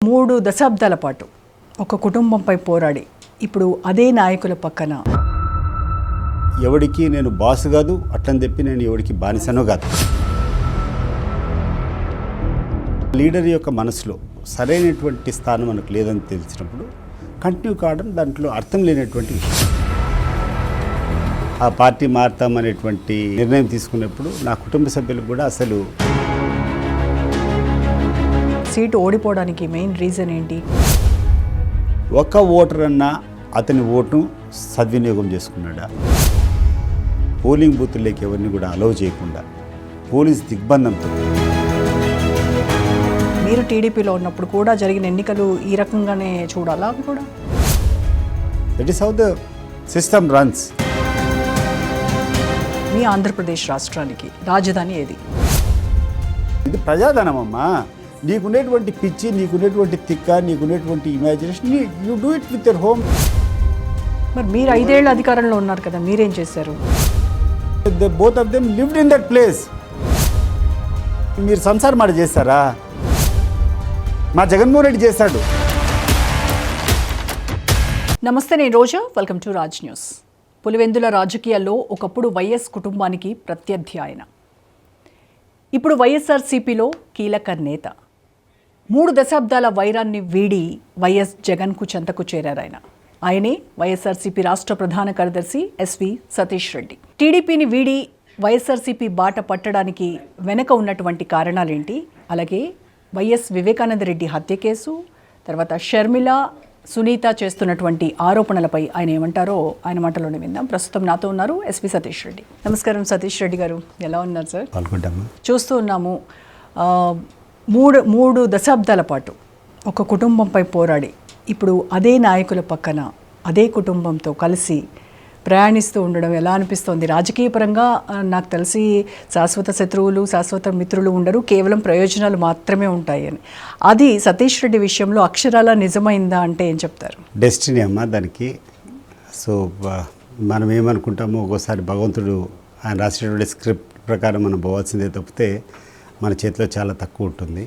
3 దశాబ్దాల పాటు ఒక కుటుంబంపై పోరాడి ఇప్పుడు అదే నాయకుల పక్కన ఎవడికి నేను బాస్ కాదు, అట్లని చెప్పి నేను ఎవడికి బానిసనో కాదు. లీడర్ యొక్క మనసులో సరైనటువంటి స్థానం మనకు లేదని తెలిసినప్పుడు కంటిన్యూ కావడం దాంట్లో అర్థం లేనటువంటి విషయం. ఆ పార్టీ మారుతామనేటువంటి నిర్ణయం తీసుకున్నప్పుడు నా కుటుంబ సభ్యులకు కూడా అసలు సీటు ఓడిపోవడానికి మెయిన్ రీజన్ ఏంటి? ఒక్క ఓటర్ అన్నా అతని ఓటును సద్వినియోగం చేసుకున్నాడా? పోలింగ్ బూత్లోకి ఎవరిని కూడా అలౌ చేయకుండా పోలీస్ దిగ్బంధంతో. మీరు టీడీపీలో ఉన్నప్పుడు కూడా జరిగిన ఎన్నికలు ఈ రకంగానే చూడాలా కూడా? That is how the system runs. మీ ఆంధ్రప్రదేశ్ రాష్ట్రానికి రాజధాని ఏది? ఇది ప్రజాధనం అమ్మా. నీకునేటువంటి పిచ్చి, నీకునేటువంటి తిక్క, నీకునేటువంటి imagination, you do it with your home. మరి మీరు 5 ఏళ్ళ అధికారంలో ఉన్నారు కదా, మీరేం చేశారు? Both of them lived in that place. మీరు సంసారం మాట చేస్తారా? మా జగన్మోహన్ రెడ్డి చేశాడు. నమస్తే, నేను Roja. Welcome to Raj news. Pulivendula రాజకీయాల్లో ఒకప్పుడు వైఎస్ కుటుంబానికి ప్రత్యర్థి ఆయన. ఇప్పుడు వైఎస్ఆర్సీపీలో కీలక నేత. 3 దశాబ్దాల వైరాన్ని వీడి వైఎస్ జగన్కు చెంతకు చేరారు ఆయన. ఆయనే వైఎస్ఆర్సీపీ రాష్ట్ర ప్రధాన కార్యదర్శి ఎస్వి సతీష్ రెడ్డి. టీడీపీని వీడి వైఎస్ఆర్సీపీ బాట పట్టడానికి వెనక ఉన్నటువంటి కారణాలేంటి? అలాగే వైఎస్ వివేకానంద రెడ్డి హత్య కేసు, తర్వాత షర్మిల, సునీత చేస్తున్నటువంటి ఆరోపణలపై ఆయన ఏమంటారో ఆయన మాటలోనే విందాం. ప్రస్తుతం నాతో ఉన్నారు ఎస్వి సతీష్ రెడ్డి. నమస్కారం సతీష్ రెడ్డి గారు, ఎలా ఉన్నారు సార్? చూస్తూ ఉన్నాము, 3 దశాబ్దాల పాటు ఒక కుటుంబంపై పోరాడి ఇప్పుడు అదే నాయకుల పక్కన అదే కుటుంబంతో కలిసి ప్రయాణిస్తూ ఉండడం ఎలా అనిపిస్తోంది? రాజకీయ పరంగా నాకు తెలిసి శాశ్వత శత్రువులు, శాశ్వత మిత్రులు ఉండరు, కేవలం ప్రయోజనాలు మాత్రమే ఉంటాయి అని. అది సతీష్ రెడ్డి విషయంలో అక్షరాల నిజమైందా అంటే ఏం చెప్తారు? డెస్టినీ అమ్మా దానికి. సో మనం ఏమనుకుంటామో ఒక్కోసారి భగవంతుడు ఆయన రాసినటువంటి స్క్రిప్ట్ ప్రకారం మనం పోవాల్సిందే తప్పితే మన చేతిలో చాలా తక్కువ ఉంటుంది.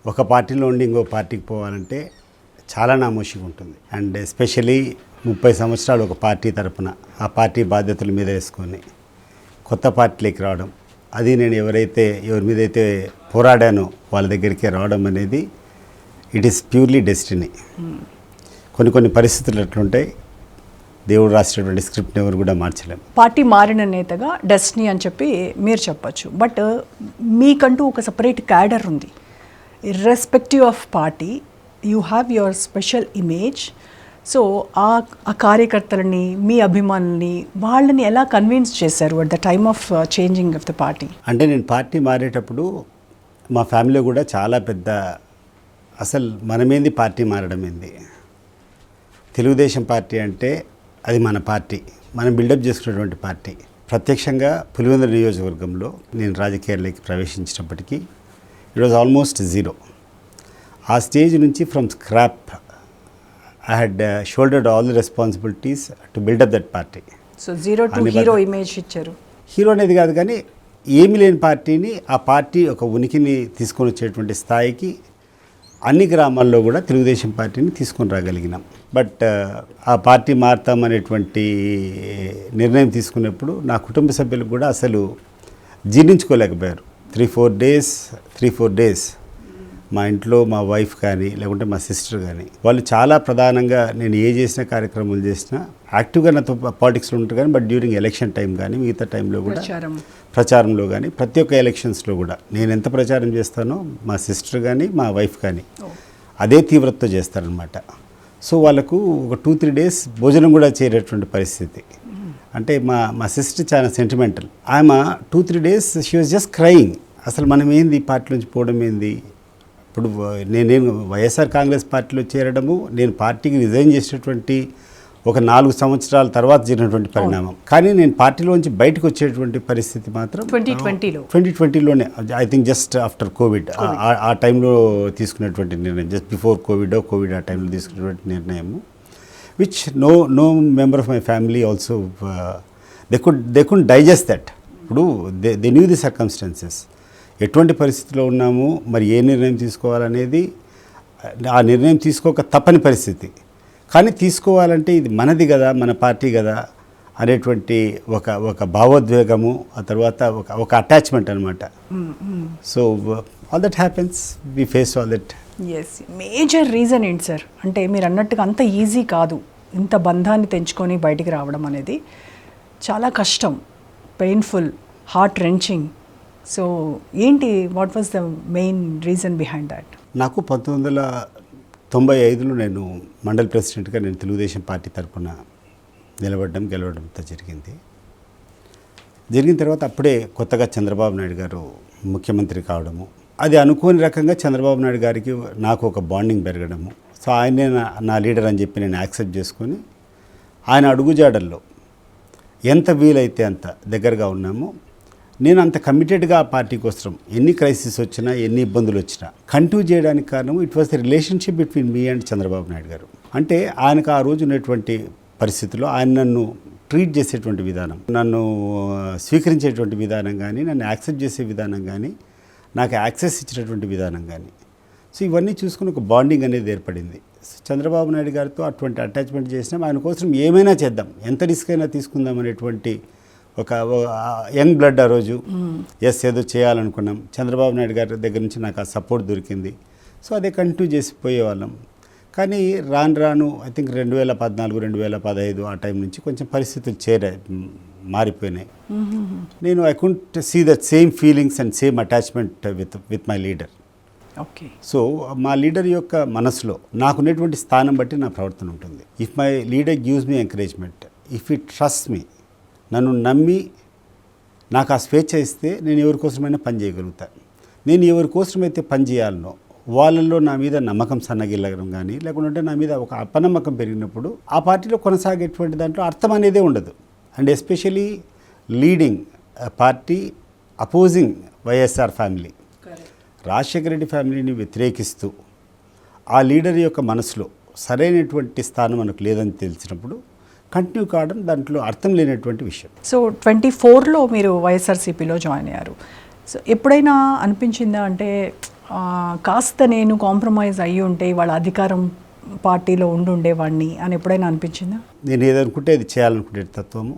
ఒక పార్టీలో ఉండి ఇంకో పార్టీకి పోవాలంటే చాలా నామోషిగా ఉంటుంది. అండ్ ఎస్పెషలీ 30 సంవత్సరాలు ఒక పార్టీ తరపున ఆ పార్టీ బాధ్యతల మీద వేసుకొని కొత్త పార్టీలోకి రావడం, అది నేను ఎవరి మీద అయితే పోరాడానో వాళ్ళ దగ్గరికి రావడం అనేది ఇట్ ఈస్ ప్యూర్లీ డెస్టినీ. కొన్ని పరిస్థితులు అట్లుంటాయి. దేవుడు రాసినటువంటి స్క్రిప్ట్ని ఎవరు కూడా మార్చలేము. పార్టీ మారిన నేతగా డెస్టినీ అని చెప్పి మీరు చెప్పచ్చు. బట్ మీకంటూ ఒక సపరేట్ క్యాడర్ ఉంది. Irrespective of party, you have your special image. So ఆ కార్యకర్తలని, మీ అభిమానుల్ని, వాళ్ళని ఎలా కన్విన్స్ చేశారు at the time of changing of the party? అంటే నేను పార్టీ మారేటప్పుడు మా ఫ్యామిలీలో కూడా చాలా పెద్ద, అసలు మనమేంది పార్టీ మారడం ఏంది, తెలుగుదేశం పార్టీ అంటే అది మన పార్టీ, మనం బిల్డప్ చేసుకున్నటువంటి పార్టీ. ప్రత్యక్షంగా పులివెందుల నియోజకవర్గంలో నేను రాజకీయాల్లోకి ప్రవేశించినప్పటికీ ఇట్ వాజ్ ఆల్మోస్ట్ జీరో. ఆ స్టేజ్ నుంచి from scrap I had shouldered all the responsibilities to build up that party. So zero to hero image ఇచ్చారు. హీరో అనేది కాదు, కానీ ఏమీ లేని పార్టీని ఆ పార్టీ ఒక ఉనికిని తీసుకొని వచ్చేటువంటి స్థాయికి అన్ని గ్రామాల్లో కూడా తెలుగుదేశం పార్టీని తీసుకొని రాగలిగినాం. బట్ ఆ పార్టీ మారుతామనేటువంటి నిర్ణయం తీసుకున్నప్పుడు నా కుటుంబ సభ్యులకు కూడా అసలు జీర్ణించుకోలేకపోయారు. 3-4 డేస్ మా ఇంట్లో మా వైఫ్ కానీ లేకుంటే మా సిస్టర్ కానీ వాళ్ళు చాలా ప్రధానంగా నేను ఏ చేసిన కార్యక్రమాలు చేసినా యాక్టివ్గా నాతో పాలిటిక్స్లో ఉంటారు. కానీ బట్ డ్యూరింగ్ ఎలక్షన్ టైం కానీ మిగతా టైంలో కూడా ప్రచారంలో కానీ ప్రతి ఒక్క ఎలక్షన్స్లో కూడా నేను ఎంత ప్రచారం చేస్తానో మా సిస్టర్ కానీ మా వైఫ్ కానీ అదే తీవ్రతతో చేస్తారనమాట. సో వాళ్ళకు ఒక 2-3 డేస్ భోజనం కూడా చేరేటువంటి పరిస్థితి. అంటే మా సిస్టర్ చాలా సెంటిమెంటల్. ఆమె 2-3 days she was just crying. అసలు మనం ఏంది పార్టీ నుంచి పోవడం ఏంది. ఇప్పుడు నేను వైఎస్ఆర్ కాంగ్రెస్ పార్టీలో చేరడము, నేను పార్టీకి రిజైన్ చేసినటువంటి ఒక 4 సంవత్సరాల తర్వాత జరిగినటువంటి పరిణామం. కానీ నేను పార్టీలోంచి బయటకు వచ్చేటువంటి పరిస్థితి మాత్రం 2020లోనే, I think just after covid, ఆ టైంలో తీసుకున్నటువంటి నిర్ణయం. జస్ట్ బిఫోర్ కోవిడ్ ఆ టైంలో తీసుకున్నటువంటి నిర్ణయము, which no member of my family also they could digest that. ఇప్పుడు దే న్యూ ది సర్కమ్స్టాన్సెస్, ఎటువంటి పరిస్థితిలో ఉన్నాము, మరి ఏ నిర్ణయం తీసుకోవాలనేది ఆ నిర్ణయం తీసుకోక తప్పని పరిస్థితి. కానీ తీసుకోవాలంటే ఇది మనది కదా, మన పార్టీ కదా అనేటువంటి ఒక భావోద్వేగము, ఆ తర్వాత ఒక అటాచ్మెంట్ అనమాట. So all that happens, we face all that. Yes, major reason ఏంటి సార్? అంటే మీరు అన్నట్టుగా అంత ఈజీ కాదు ఇంత బంధాన్ని తెంచుకొని బయటికి రావడం అనేది. చాలా కష్టం, పెయిన్ఫుల్, హార్ట్ రెంచింగ్. సో ఏంటి, what was the main reason behind that? నాకు 1995లో నేను మండల్ ప్రెసిడెంట్గా నేను తెలుగుదేశం పార్టీ తరఫున గెలవడంతో జరిగిన తర్వాత అప్పుడే కొత్తగా చంద్రబాబు నాయుడు గారు ముఖ్యమంత్రి కావడము, అది అనుకోని రకంగా చంద్రబాబు నాయుడు గారికి నాకు ఒక బాండింగ్ పెరగడము. సో ఆయనే నా లీడర్ అని చెప్పి నేను యాక్సెప్ట్ చేసుకొని ఆయన అడుగుజాడల్లో ఎంత వీలైతే అంత దగ్గరగా ఉన్నామో, నేను అంత కమిటెడ్గా ఆ పార్టీ కోసం ఎన్ని క్రైసిస్ వచ్చినా, ఎన్ని ఇబ్బందులు వచ్చినా కంటిన్యూ చేయడానికి కారణం it was the relationship between me and Chandrababu Naidu గారు. అంటే ఆయనకు ఆ రోజు ఉన్నటువంటి పరిస్థితుల్లో ఆయన నన్ను ట్రీట్ చేసేటువంటి విధానం, నన్ను స్వీకరించేటువంటి విధానం కానీ, నన్ను యాక్సెప్ట్ చేసే విధానం కానీ, నాకు యాక్సెస్ ఇచ్చినటువంటి విధానం కానీ, సో ఇవన్నీ చూసుకుని ఒక బాండింగ్ అనేది ఏర్పడింది. చంద్రబాబు నాయుడు గారితో అటువంటి అటాచ్మెంట్ చేసినాం. ఆయన కోసం ఏమైనా చేద్దాం, ఎంత రిస్క్ అయినా తీసుకుందాం అనేటువంటి ఒక యంగ్ బ్లడ్ ఆ రోజు ఏదో చేయాలనుకున్నాం. చంద్రబాబు నాయుడు గారి దగ్గర నుంచి నాకు ఆ సపోర్ట్ దొరికింది. సో అదే కంటిన్యూ చేసి పోయేవాళ్ళం. కానీ రాను ఐ థింక్ 2014, 2015 ఆ టైం నుంచి కొంచెం పరిస్థితులు మారిపోయినాయి. నేను I can't see that same feelings and same attachment with my leader. Okay. So మా లీడర్ యొక్క మనసులో నాకున్నటువంటి స్థానం బట్టి నా ప్రవర్తన ఉంటుంది. If my leader gives me encouragement, if it trust me, నన్ను నమ్మి నాకు ఆ స్వేచ్ఛ ఇస్తే నేను ఎవరి కోసమైనా పని చేయగలుగుతాను. నేను ఎవరి కోసమైతే పని చేయాలనో వాళ్ళల్లో నా మీద నమ్మకం సన్నగిల్లగడం కానీ, లేకుంటే నా మీద ఒక అపనమ్మకం పెరిగినప్పుడు ఆ పార్టీలో కొనసాగేటువంటి దాంట్లో అర్థం అనేదే ఉండదు. And especially leading party opposing YSR family, Rajasekhara Reddy ఫ్యామిలీని వ్యతిరేకిస్తూ ఆ లీడర్ యొక్క మనసులో సరైనటువంటి స్థానం మనకు లేదని తెలిసినప్పుడు కంటిన్యూ కావడం దాంట్లో అర్థం లేనటువంటి విషయం. సో 24లో మీరు వైఎస్ఆర్సీపీలో జాయిన్ అయ్యారు. సో ఎప్పుడైనా అనిపించిందా అంటే కాస్త నేను కాంప్రమైజ్ అయ్యి ఉంటే వాళ్ళ అధికారం పార్టీలో ఉండేవాడిని అని ఎప్పుడైనా అనిపించిందా? నేను ఏదనుకుంటే అది చేయాలనుకునే తత్వము.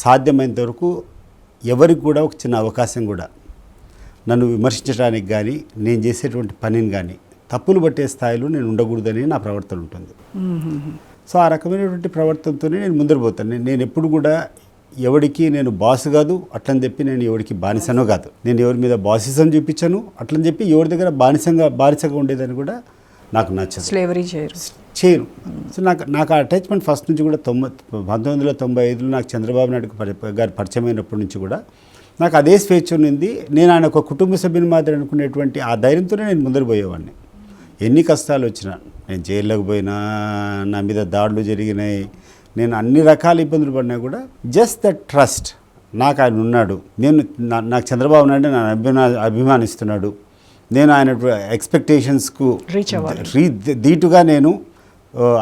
సాధ్యమైనంత వరకు ఎవరికి కూడా ఒక చిన్న అవకాశం కూడా నన్ను విమర్శించడానికి కానీ, నేను చేసేటువంటి పనిని కానీ తప్పులు పట్టే స్థాయిలో నేను ఉండకూడదని నా ప్రవర్తన ఉంటుంది. సో ఆ రకమైనటువంటి ప్రవర్తనతోనే నేను ముందరు పోతాను. నేను ఎప్పుడు కూడా ఎవరికి నేను బాస్ కాదు, అట్లని చెప్పి నేను ఎవరికి బానిసనో కాదు. నేను ఎవరి మీద బాసిజం చూపించాను, అట్లని చెప్పి ఎవరి దగ్గర బానిసగా ఉండేదని కూడా నాకు నచ్చదు. స్లేవరీ చేయను. సో నాకు ఆ అటాచ్మెంట్ ఫస్ట్ నుంచి కూడా 1995లో నాకు చంద్రబాబు నాయుడు గారు పరిచయం అయినప్పటి నుంచి కూడా నాకు అదే స్వేచ్ఛ ఉంది. నేను ఆయన ఒక కుటుంబ సభ్యుని మాత్రం అనుకునేటువంటి ఆ ధైర్యంతోనే నేను ముందరు పోయేవాడిని. ఎన్ని కష్టాలు వచ్చినా, నేను జైల్లోకి పోయినా, నా మీద దాడులు జరిగినాయి, నేను అన్ని రకాల ఇబ్బందులు పడినా కూడా జస్ట్ దట్ ట్రస్ట్, నాకు ఆయన ఉన్నాడు, నాకు చంద్రబాబు నాయుడు నన్ను అభిమానిస్తున్నాడు, నేను ఆయన ఎక్స్పెక్టేషన్స్కు దీటుగా నేను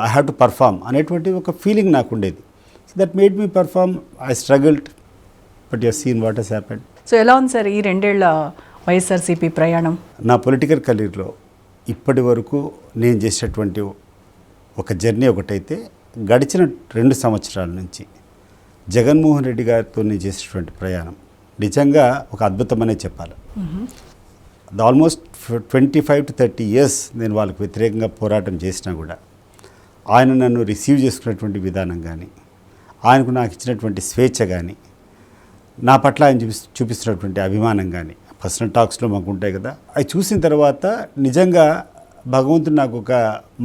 ఐ హ్యావ్ టు పర్ఫామ్ అనేటువంటి ఒక ఫీలింగ్ నాకు ఉండేది. So that made me perform. I struggled, but you seen what has happened. So ఎలా ఉంది సార్ ఈ 2 ఏళ్ల వైఎస్ఆర్సీపీ ప్రయాణం? నా పొలిటికల్ కెరీర్లో ఇప్పటి వరకు నేను చేసేటువంటి ఒక జర్నీ ఒకటైతే, గడిచిన 2 సంవత్సరాల నుంచి జగన్మోహన్ రెడ్డి గారితో నేను చేసేటువంటి ప్రయాణం నిజంగా ఒక అద్భుతమనే చెప్పాలి. ఆల్మోస్ట్ 25 to 30 years నేను వాళ్ళకి వ్యతిరేకంగా పోరాటం చేసినా కూడా ఆయన నన్ను రిసీవ్ చేసుకున్నటువంటి విధానం కానీ, ఆయనకు నాకు ఇచ్చినటువంటి స్వేచ్ఛ కానీ, నా పట్ల ఆయన చూపిస్తున్నటువంటి అభిమానం కానీ, పర్సనల్ టాక్స్లో మాకు ఉంటాయి కదా, అవి చూసిన తర్వాత నిజంగా భగవంతుడు నాకు ఒక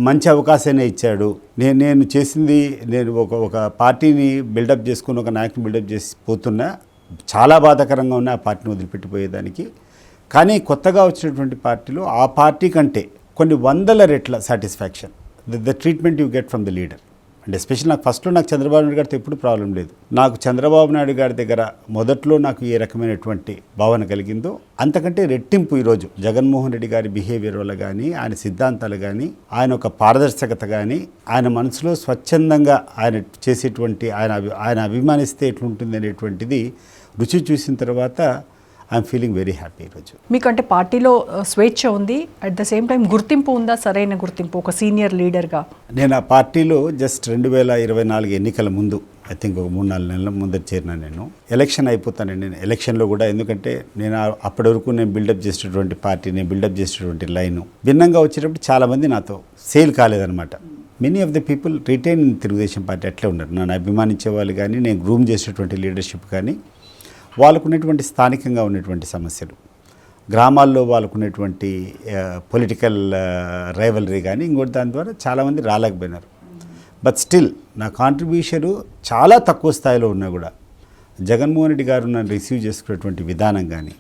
మంచి అవకాశాన్ని ఇచ్చాడు. నేను చేసింది, నేను ఒక పార్టీని బిల్డప్ చేసుకుని ఒక నాయకుని బిల్డప్ చేసి పోతున్నా, చాలా బాధాకరంగా ఉన్న ఆ పార్టీని వదిలిపెట్టిపోయేదానికి. కానీ కొత్తగా వచ్చినటువంటి పార్టీలో ఆ పార్టీ కంటే కొన్ని 100 రెట్ల satisfaction, the treatment you get from the leader. And especially నాకు ఫస్ట్లో నాకు చంద్రబాబు నాయుడు గారితో ఎప్పుడు ప్రాబ్లం లేదు. నాకు చంద్రబాబు నాయుడు గారి దగ్గర మొదట్లో నాకు ఏ రకమైనటువంటి భావన కలిగిందో అంతకంటే రెట్టింపు ఈరోజు జగన్మోహన్ రెడ్డి గారి బిహేవియర్ వల్ల కానీ, ఆయన సిద్ధాంతాలు కానీ, ఆయన ఒక పారదర్శకత కానీ, ఆయన మనసులో స్వచ్ఛందంగా ఆయన చేసేటువంటి ఆయన అభిమానిస్తే ఎట్లుంటుంది అనేటువంటిది రుచి చూసిన తర్వాత ఐఎమ్ ఫీలింగ్ వెరీ హ్యాపీ ఈరోజు. మీకంటే పార్టీలో స్వేచ్ఛ ఉంది, అట్ ద సేమ్ టైం గుర్తింపు ఉందా, సరైన గుర్తింపు ఒక సీనియర్ లీడర్గా? నేను ఆ పార్టీలో జస్ట్ 2024 ఎన్నికల ముందు ఐ థింక్ ఒక 3-4 నెలల ముందర చేరినా. నేను ఎలక్షన్ అయిపోతానండి. నేను ఎలక్షన్లో కూడా, ఎందుకంటే నేను అప్పటి వరకు నేను బిల్డప్ చేసేటువంటి పార్టీ, నేను బిల్డప్ చేసేటువంటి లైను భిన్నంగా వచ్చేటప్పుడు చాలామంది నాతో సేల్ కాలేదనమాట. Many of the people retain Telugu Desam party అట్లే ఉన్నారు. నన్ను అభిమానించే వాళ్ళు కానీ, నేను గ్రూమ్ చేసేటువంటి లీడర్షిప్ కానీ, వాళ్ళకున్నటువంటి స్థానికంగా ఉన్నటువంటి సమస్యలు, గ్రామాల్లో వాళ్ళకున్నటువంటి పొలిటికల్ రైవలరీ కానీ ఇంకోటి దాని ద్వారా చాలామంది రాలేకపోయినారు. బట్ స్టిల్ నా కాంట్రిబ్యూషను చాలా తక్కువ స్థాయిలో ఉన్నా కూడా జగన్మోహన్ రెడ్డి గారు నన్ను రిసీవ్ చేసుకునేటువంటి విధానం కానీ,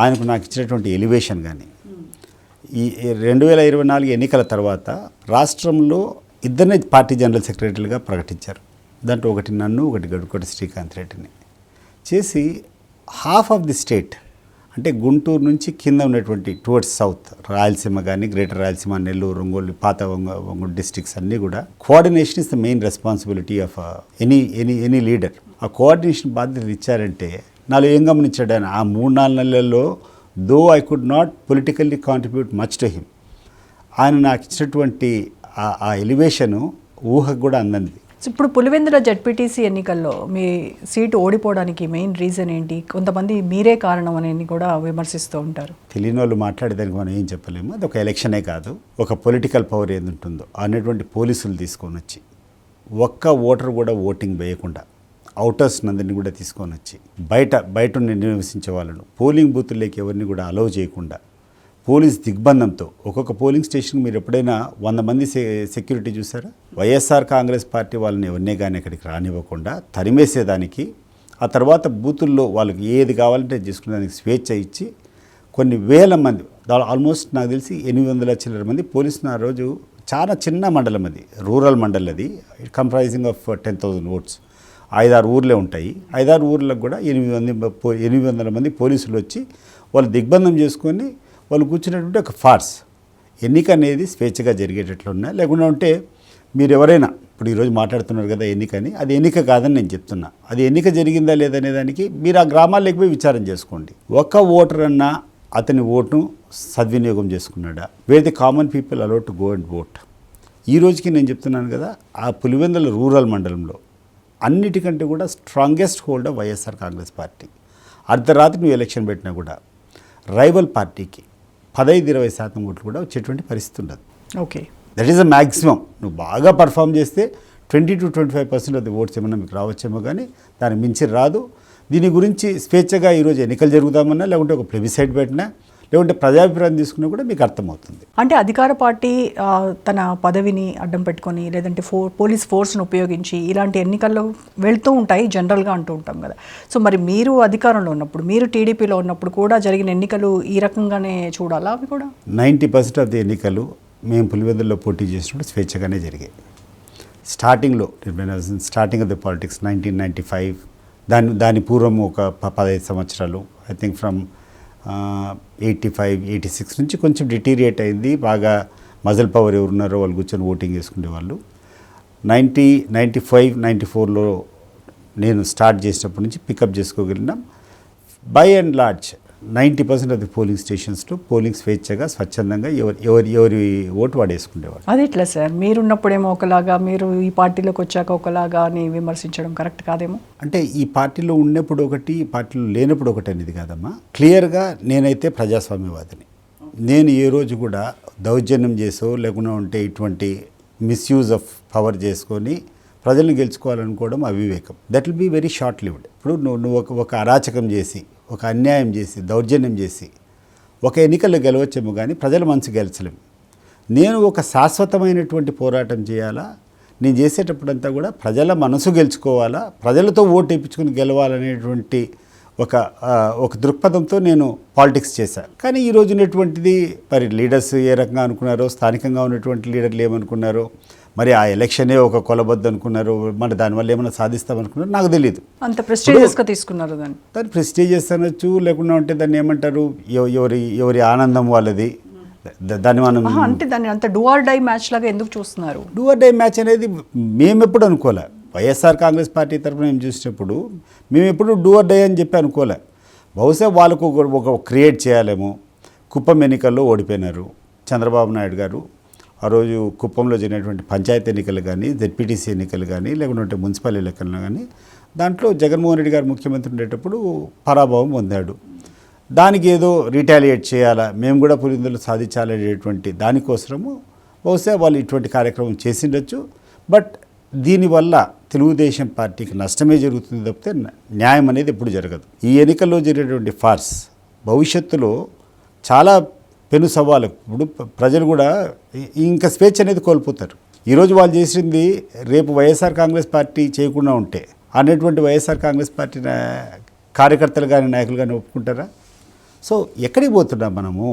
ఆయనకు నాకు ఇచ్చినటువంటి ఎలివేషన్ కానీ, ఈ 2024 ఎన్నికల తర్వాత రాష్ట్రంలో ఇద్దరిని పార్టీ జనరల్ సెక్రటరీలుగా ప్రకటించారు. దాంట్లో ఒకటి నన్ను, ఒకటి గడుకోటి శ్రీకాంత్ రెడ్డిని చేసి హాఫ్ ఆఫ్ ది స్టేట్, అంటే గుంటూరు నుంచి కింద ఉన్నటువంటి టువర్డ్స్ సౌత్ రాయలసీమ కానీ, గ్రేటర్ రాయలసీమ, నెల్లూరు, ఒంగోలు, పాత ఒంగోలు డిస్ట్రిక్ట్స్ అన్నీ కూడా coordination is the main responsibility of any leader. ఆ కోఆర్డినేషన్ బాధ్యతలు ఇచ్చారంటే నాలో ఏం గమనించాడు ఆయన, ఆ 3-4 నెలల్లో though I could not politically contribute much to him, ఆయన నాకు ఇచ్చినటువంటి ఆ ఎలివేషను ఊహకు కూడా అందంది. ఇప్పుడు పులివెందుల జడ్పీటీసీ ఎన్నికల్లో మీ సీటు ఓడిపోవడానికి మెయిన్ రీజన్ ఏంటి? కొంతమంది మీరే కారణం అని కూడా విమర్శిస్తూ ఉంటారు. తెలియని వాళ్ళు మాట్లాడేదానికి మనం ఏం చెప్పలేము. అది ఒక ఎలక్షనే కాదు, ఒక పొలిటికల్ పవర్ ఏది ఉంటుందో అనేటువంటి పోలీసులు తీసుకొని వచ్చి ఒక్క ఓటర్ కూడా ఓటింగ్ వేయకుండా అవుటర్స్ నందరినీ కూడా తీసుకొని వచ్చి బయట నివసించే వాళ్ళను పోలింగ్ బూతుల్లోకి ఎవరిని కూడా అలౌ చేయకుండా పోలీస్ దిగ్బంధంతో, ఒక్కొక్క పోలింగ్ స్టేషన్కి మీరు ఎప్పుడైనా 100 మంది సెక్యూరిటీ చూసారా? వైఎస్ఆర్ కాంగ్రెస్ పార్టీ వాళ్ళని ఎవరినే కానీ అక్కడికి రానివ్వకుండా తరిమేసేదానికి, ఆ తర్వాత బూతుల్లో వాళ్ళకి ఏది కావాలంటే చేసుకునేదానికి స్వేచ్ఛ ఇచ్చి కొన్ని వేల మంది, ఆల్మోస్ట్ నాకు తెలిసి 800 చిల్లర మంది పోలీసులు ఆ రోజు, చాలా చిన్న మండలం అది, రూరల్ మండల్ అది, కంప్రైజింగ్ ఆఫ్ 10,000 ఓట్స్, 5-6 ఊర్లే ఉంటాయి. 5-6 ఊర్లకు కూడా 800 మంది పోలీసులు వచ్చి వాళ్ళు దిగ్బంధం చేసుకొని వాళ్ళు కూర్చున్నటువంటి ఒక ఫార్స్. ఎన్నిక అనేది స్వేచ్ఛగా జరిగేటట్లున్నా, లేకుండా ఉంటే మీరు ఎవరైనా ఇప్పుడు ఈరోజు మాట్లాడుతున్నారు కదా ఎన్నికని, అది ఎన్నిక కాదని నేను చెప్తున్నా. అది ఎన్నిక జరిగిందా లేదనే దానికి మీరు ఆ గ్రామాల్లోకి పోయి విచారం చేసుకోండి. ఒక్క ఓటర్ అన్నా అతని ఓటును సద్వినియోగం చేసుకున్నాడా? Were the common people allowed to go and vote. ఈ రోజుకి నేను చెప్తున్నాను కదా, ఆ పులివెందుల రూరల్ మండలంలో అన్నిటికంటే కూడా strongest holder YSR Congress party. అర్ధరాత్రి నువ్వు ఎలక్షన్ పెట్టినా కూడా రైవల్ పార్టీకి 15-20% ఓట్లు కూడా వచ్చేటువంటి పరిస్థితి ఉండదు. Okay, that is a maximum. నువ్వు బాగా పర్ఫామ్ చేస్తే 20-25% ఆఫ్ ది ఓట్స్ ఏమన్నా మీకు రావచ్చేమో, కానీ దాన్ని మించి రాదు. దీని గురించి స్వేచ్ఛగా ఈరోజు ఎన్నికలు జరుగుతామన్నా, లేకుంటే ఒక ప్లెబిసైడ్ పెట్టినా, లేకుంటే ప్రజాభిప్రాయం తీసుకున్నా కూడా మీకు అర్థమవుతుంది. అంటే అధికార పార్టీ తన పదవిని అడ్డం పెట్టుకొని, లేదంటే పోలీస్ ఫోర్స్ను ఉపయోగించి ఇలాంటి ఎన్నికల్లో వెళ్తూ ఉంటాయి జనరల్గా అంటూ ఉంటాం కదా. సో మరి మీరు అధికారంలో ఉన్నప్పుడు, మీరు టీడీపీలో ఉన్నప్పుడు కూడా జరిగిన ఎన్నికలు ఈ రకంగానే చూడాలా? అవి కూడా 90% ఆఫ్ ది ఎన్నికలు మేము పులివెందుల్లో పోటీ చేసినప్పుడు స్వేచ్ఛగానే జరిగాయి. స్టార్టింగ్ ఆఫ్ ది పాలిటిక్స్ 1995, దాని పూర్వం ఒక 15 సంవత్సరాలు, ఐ థింక్ ఫ్రమ్ 85-86 నుంచి కొంచెం డిటీరియేట్ అయింది. బాగా మజల్ పవర్ ఎవరున్నారో వాళ్ళు కూర్చొని ఓటింగ్ చేసుకునేవాళ్ళు. 95-94లో నేను స్టార్ట్ చేసినప్పటి నుంచి పికప్ చేసుకోగలిగినాం. By and large 90% of the polling స్టేషన్స్లో పోలింగ్ స్వేచ్ఛగా, స్వచ్ఛందంగా ఎవరి ఓటు వాడేసుకునేవాడు. అది ఎట్లా సార్? మీరున్నప్పుడేమో ఒకలాగా, మీరు ఈ పార్టీలోకి వచ్చాక ఒకలాగా అని విమర్శించడం కరెక్ట్ కాదేమో. అంటే ఈ పార్టీలో ఉన్నప్పుడు ఒకటి, ఈ పార్టీలో లేనప్పుడు ఒకటి అనేది కాదమ్మా. క్లియర్గా నేనైతే ప్రజాస్వామ్యవాదిని. నేను ఏ రోజు కూడా దౌర్జన్యం చేసో, లేకుండా ఉంటే ఇటువంటి మిస్యూజ్ ఆఫ్ పవర్ చేసుకొని ప్రజల్ని గెలుచుకోవాలనుకోవడం అవివేకం. That will be very short lived. ఇప్పుడు నువ్వు ఒక అరాచకం చేసి, ఒక అన్యాయం చేసి, దౌర్జన్యం చేసి ఒక ఎన్నికల్లో గెలవచ్చేమో, కానీ ప్రజల మనసు గెలిచలేము. నేను ఒక శాశ్వతమైనటువంటి పోరాటం చేయాలా, నేను చేసేటప్పుడంతా కూడా ప్రజల మనసు గెలుచుకోవాలా, ప్రజలతో ఓటు వేయించుకుని గెలవాలనేటువంటి ఒక దృక్పథంతో నేను పాలిటిక్స్ చేశాను. కానీ ఈ రోజు ఉన్నటువంటిది మరి లీడర్స్ ఏ రకంగా అనుకున్నారో, స్థానికంగా ఉన్నటువంటి లీడర్లు ఏమనుకున్నారో, మరి ఆ ఎలక్షనే ఒక కొలబద్దు అనుకున్నారు, మరి దానివల్ల ఏమైనా సాధిస్తామనుకున్నారు నాకు తెలియదు. అంత ప్రెస్టీజియస్గా తీసుకున్నారు దాన్ని ప్రెస్టీజియస్ అనొచ్చు, లేకుండా ఉంటే దాన్ని ఏమంటారు, ఎవరి ఆనందం వాళ్ళది. దాన్ని మనం అంటే దాన్ని అంత డూ ఆర్ డై మ్యాచ్ లాగా ఎందుకు చూస్తున్నారు? డూ ఆర్ డై మ్యాచ్ అనేది మేము ఎప్పుడు అనుకోలే. వైఎస్ఆర్ కాంగ్రెస్ పార్టీ తరఫున మేము చూసినప్పుడు మేము ఎప్పుడు డూ ఆర్ డై అని చెప్పి అనుకోలే. బహుశా వాళ్ళకు ఒక క్రియేట్ చేయాలేమో. కుప్పం ఎన్నికల్లో ఓడిపోయినారు చంద్రబాబు నాయుడు గారు. ఆ రోజు కుప్పంలో జరిగినటువంటి పంచాయతీ ఎన్నికలు కానీ, జెడ్పీటీసీ ఎన్నికలు కానీ, లేకుంటే మున్సిపల్ ఎన్నికలు కానీ, దాంట్లో జగన్మోహన్ రెడ్డి గారు ముఖ్యమంత్రి ఉండేటప్పుడు పరాభవం పొందాడు. దానికి ఏదో రిటాలియేట్ చేయాలా, మేము కూడా పులివెందులు సాధించాలనేటువంటి దానికోసము బహుశా వాళ్ళు ఇటువంటి కార్యక్రమం చేసిండొచ్చు. బట్ దీనివల్ల తెలుగుదేశం పార్టీకి నష్టమే జరుగుతుంది తప్పితే న్యాయం అనేది ఎప్పుడు జరగదు. ఈ ఎన్నికల్లో జరిగినటువంటి ఫార్స్ భవిష్యత్తులో చాలా పెను సవాలు. ఇప్పుడు ప్రజలు కూడా ఇంకా స్వేచ్ఛ అనేది కోల్పోతారు. ఈరోజు వాళ్ళు చేసింది రేపు వైఎస్ఆర్ కాంగ్రెస్ పార్టీ చేయకుండా ఉంటే అనేటువంటి వైఎస్ఆర్ కాంగ్రెస్ పార్టీ కార్యకర్తలు కానీ నాయకులు కానీ ఒప్పుకుంటారా? సో ఎక్కడికి పోతున్నాం మనము?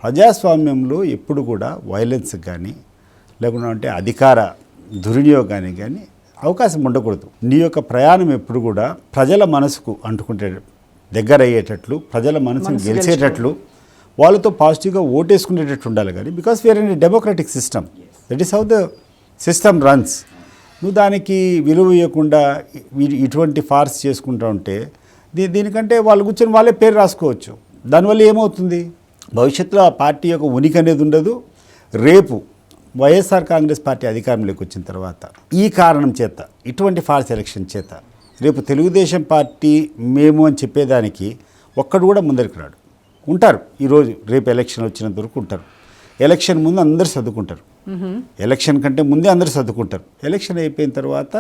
ప్రజాస్వామ్యంలో ఎప్పుడు కూడా వైలెన్స్ కానీ లేకుంటే అధికార దుర్వినియోగానికి కానీ అవకాశం ఉండకూడదు. నీ యొక్క ప్రయాణం ఎప్పుడు కూడా ప్రజల మనసుకు అంటుకుంటే దగ్గర అయ్యేటట్లు, ప్రజల మనసును గెలిచేటట్లు, వాళ్ళతో పాజిటివ్గా ఓటేసుకునేటట్టు ఉండాలి. కానీ because we are in democratic system, that is how the system runs. నువ్వు దానికి విలువ ఇవ్వకుండా ఇటువంటి ఫార్స్ చేసుకుంటూ ఉంటే దీనికంటే వాళ్ళు కూర్చొని వాళ్ళే పేరు రాసుకోవచ్చు. దానివల్ల ఏమవుతుంది? భవిష్యత్తులో ఆ పార్టీ యొక్క ఉనికి అనేది ఉండదు. రేపు వైఎస్ఆర్ కాంగ్రెస్ పార్టీ అధికారంలోకి వచ్చిన తర్వాత ఈ కారణం చేత, ఇటువంటి ఫాల్స్ ఎలక్షన్ చేత రేపు తెలుగుదేశం పార్టీ మేము అని చెప్పేదానికి ఒక్కడు కూడా ముందరికి రాడు. ఉంటారు ఈరోజు, రేపు ఎలక్షన్ వచ్చినంత వరకు ఉంటారు. ఎలక్షన్ ముందు అందరూ సర్దుకుంటారు, ఎలక్షన్ కంటే ముందే అందరూ సర్దుకుంటారు. ఎలక్షన్ అయిపోయిన తర్వాత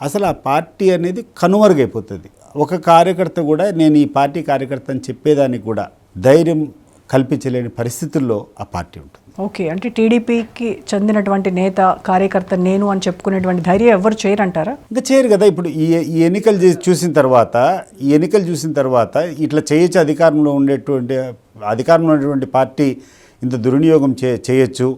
అసలు ఆ పార్టీ అనేది కనుమరుగైపోతుంది. ఒక కార్యకర్త కూడా నేను ఈ పార్టీ కార్యకర్త అని చెప్పేదానికి కూడా ధైర్యం కల్పించలేని పరిస్థితుల్లో ఆ పార్టీ ఉంటుంది. ఓకే, అంటే టీడీపీకి చెందినటువంటి నేత కార్యకర్త నేను అని చెప్పుకునేటువంటి ధైర్యం ఎవరు చేయరంటారా? ఇంకా చేయరు కదా. ఇప్పుడు ఈ ఎన్నికలు చూసిన తర్వాత ఇట్లా చేయొచ్చు, అధికారంలో ఉన్నటువంటి పార్టీ ఇంత దుర్వినియోగం చేయొచ్చు,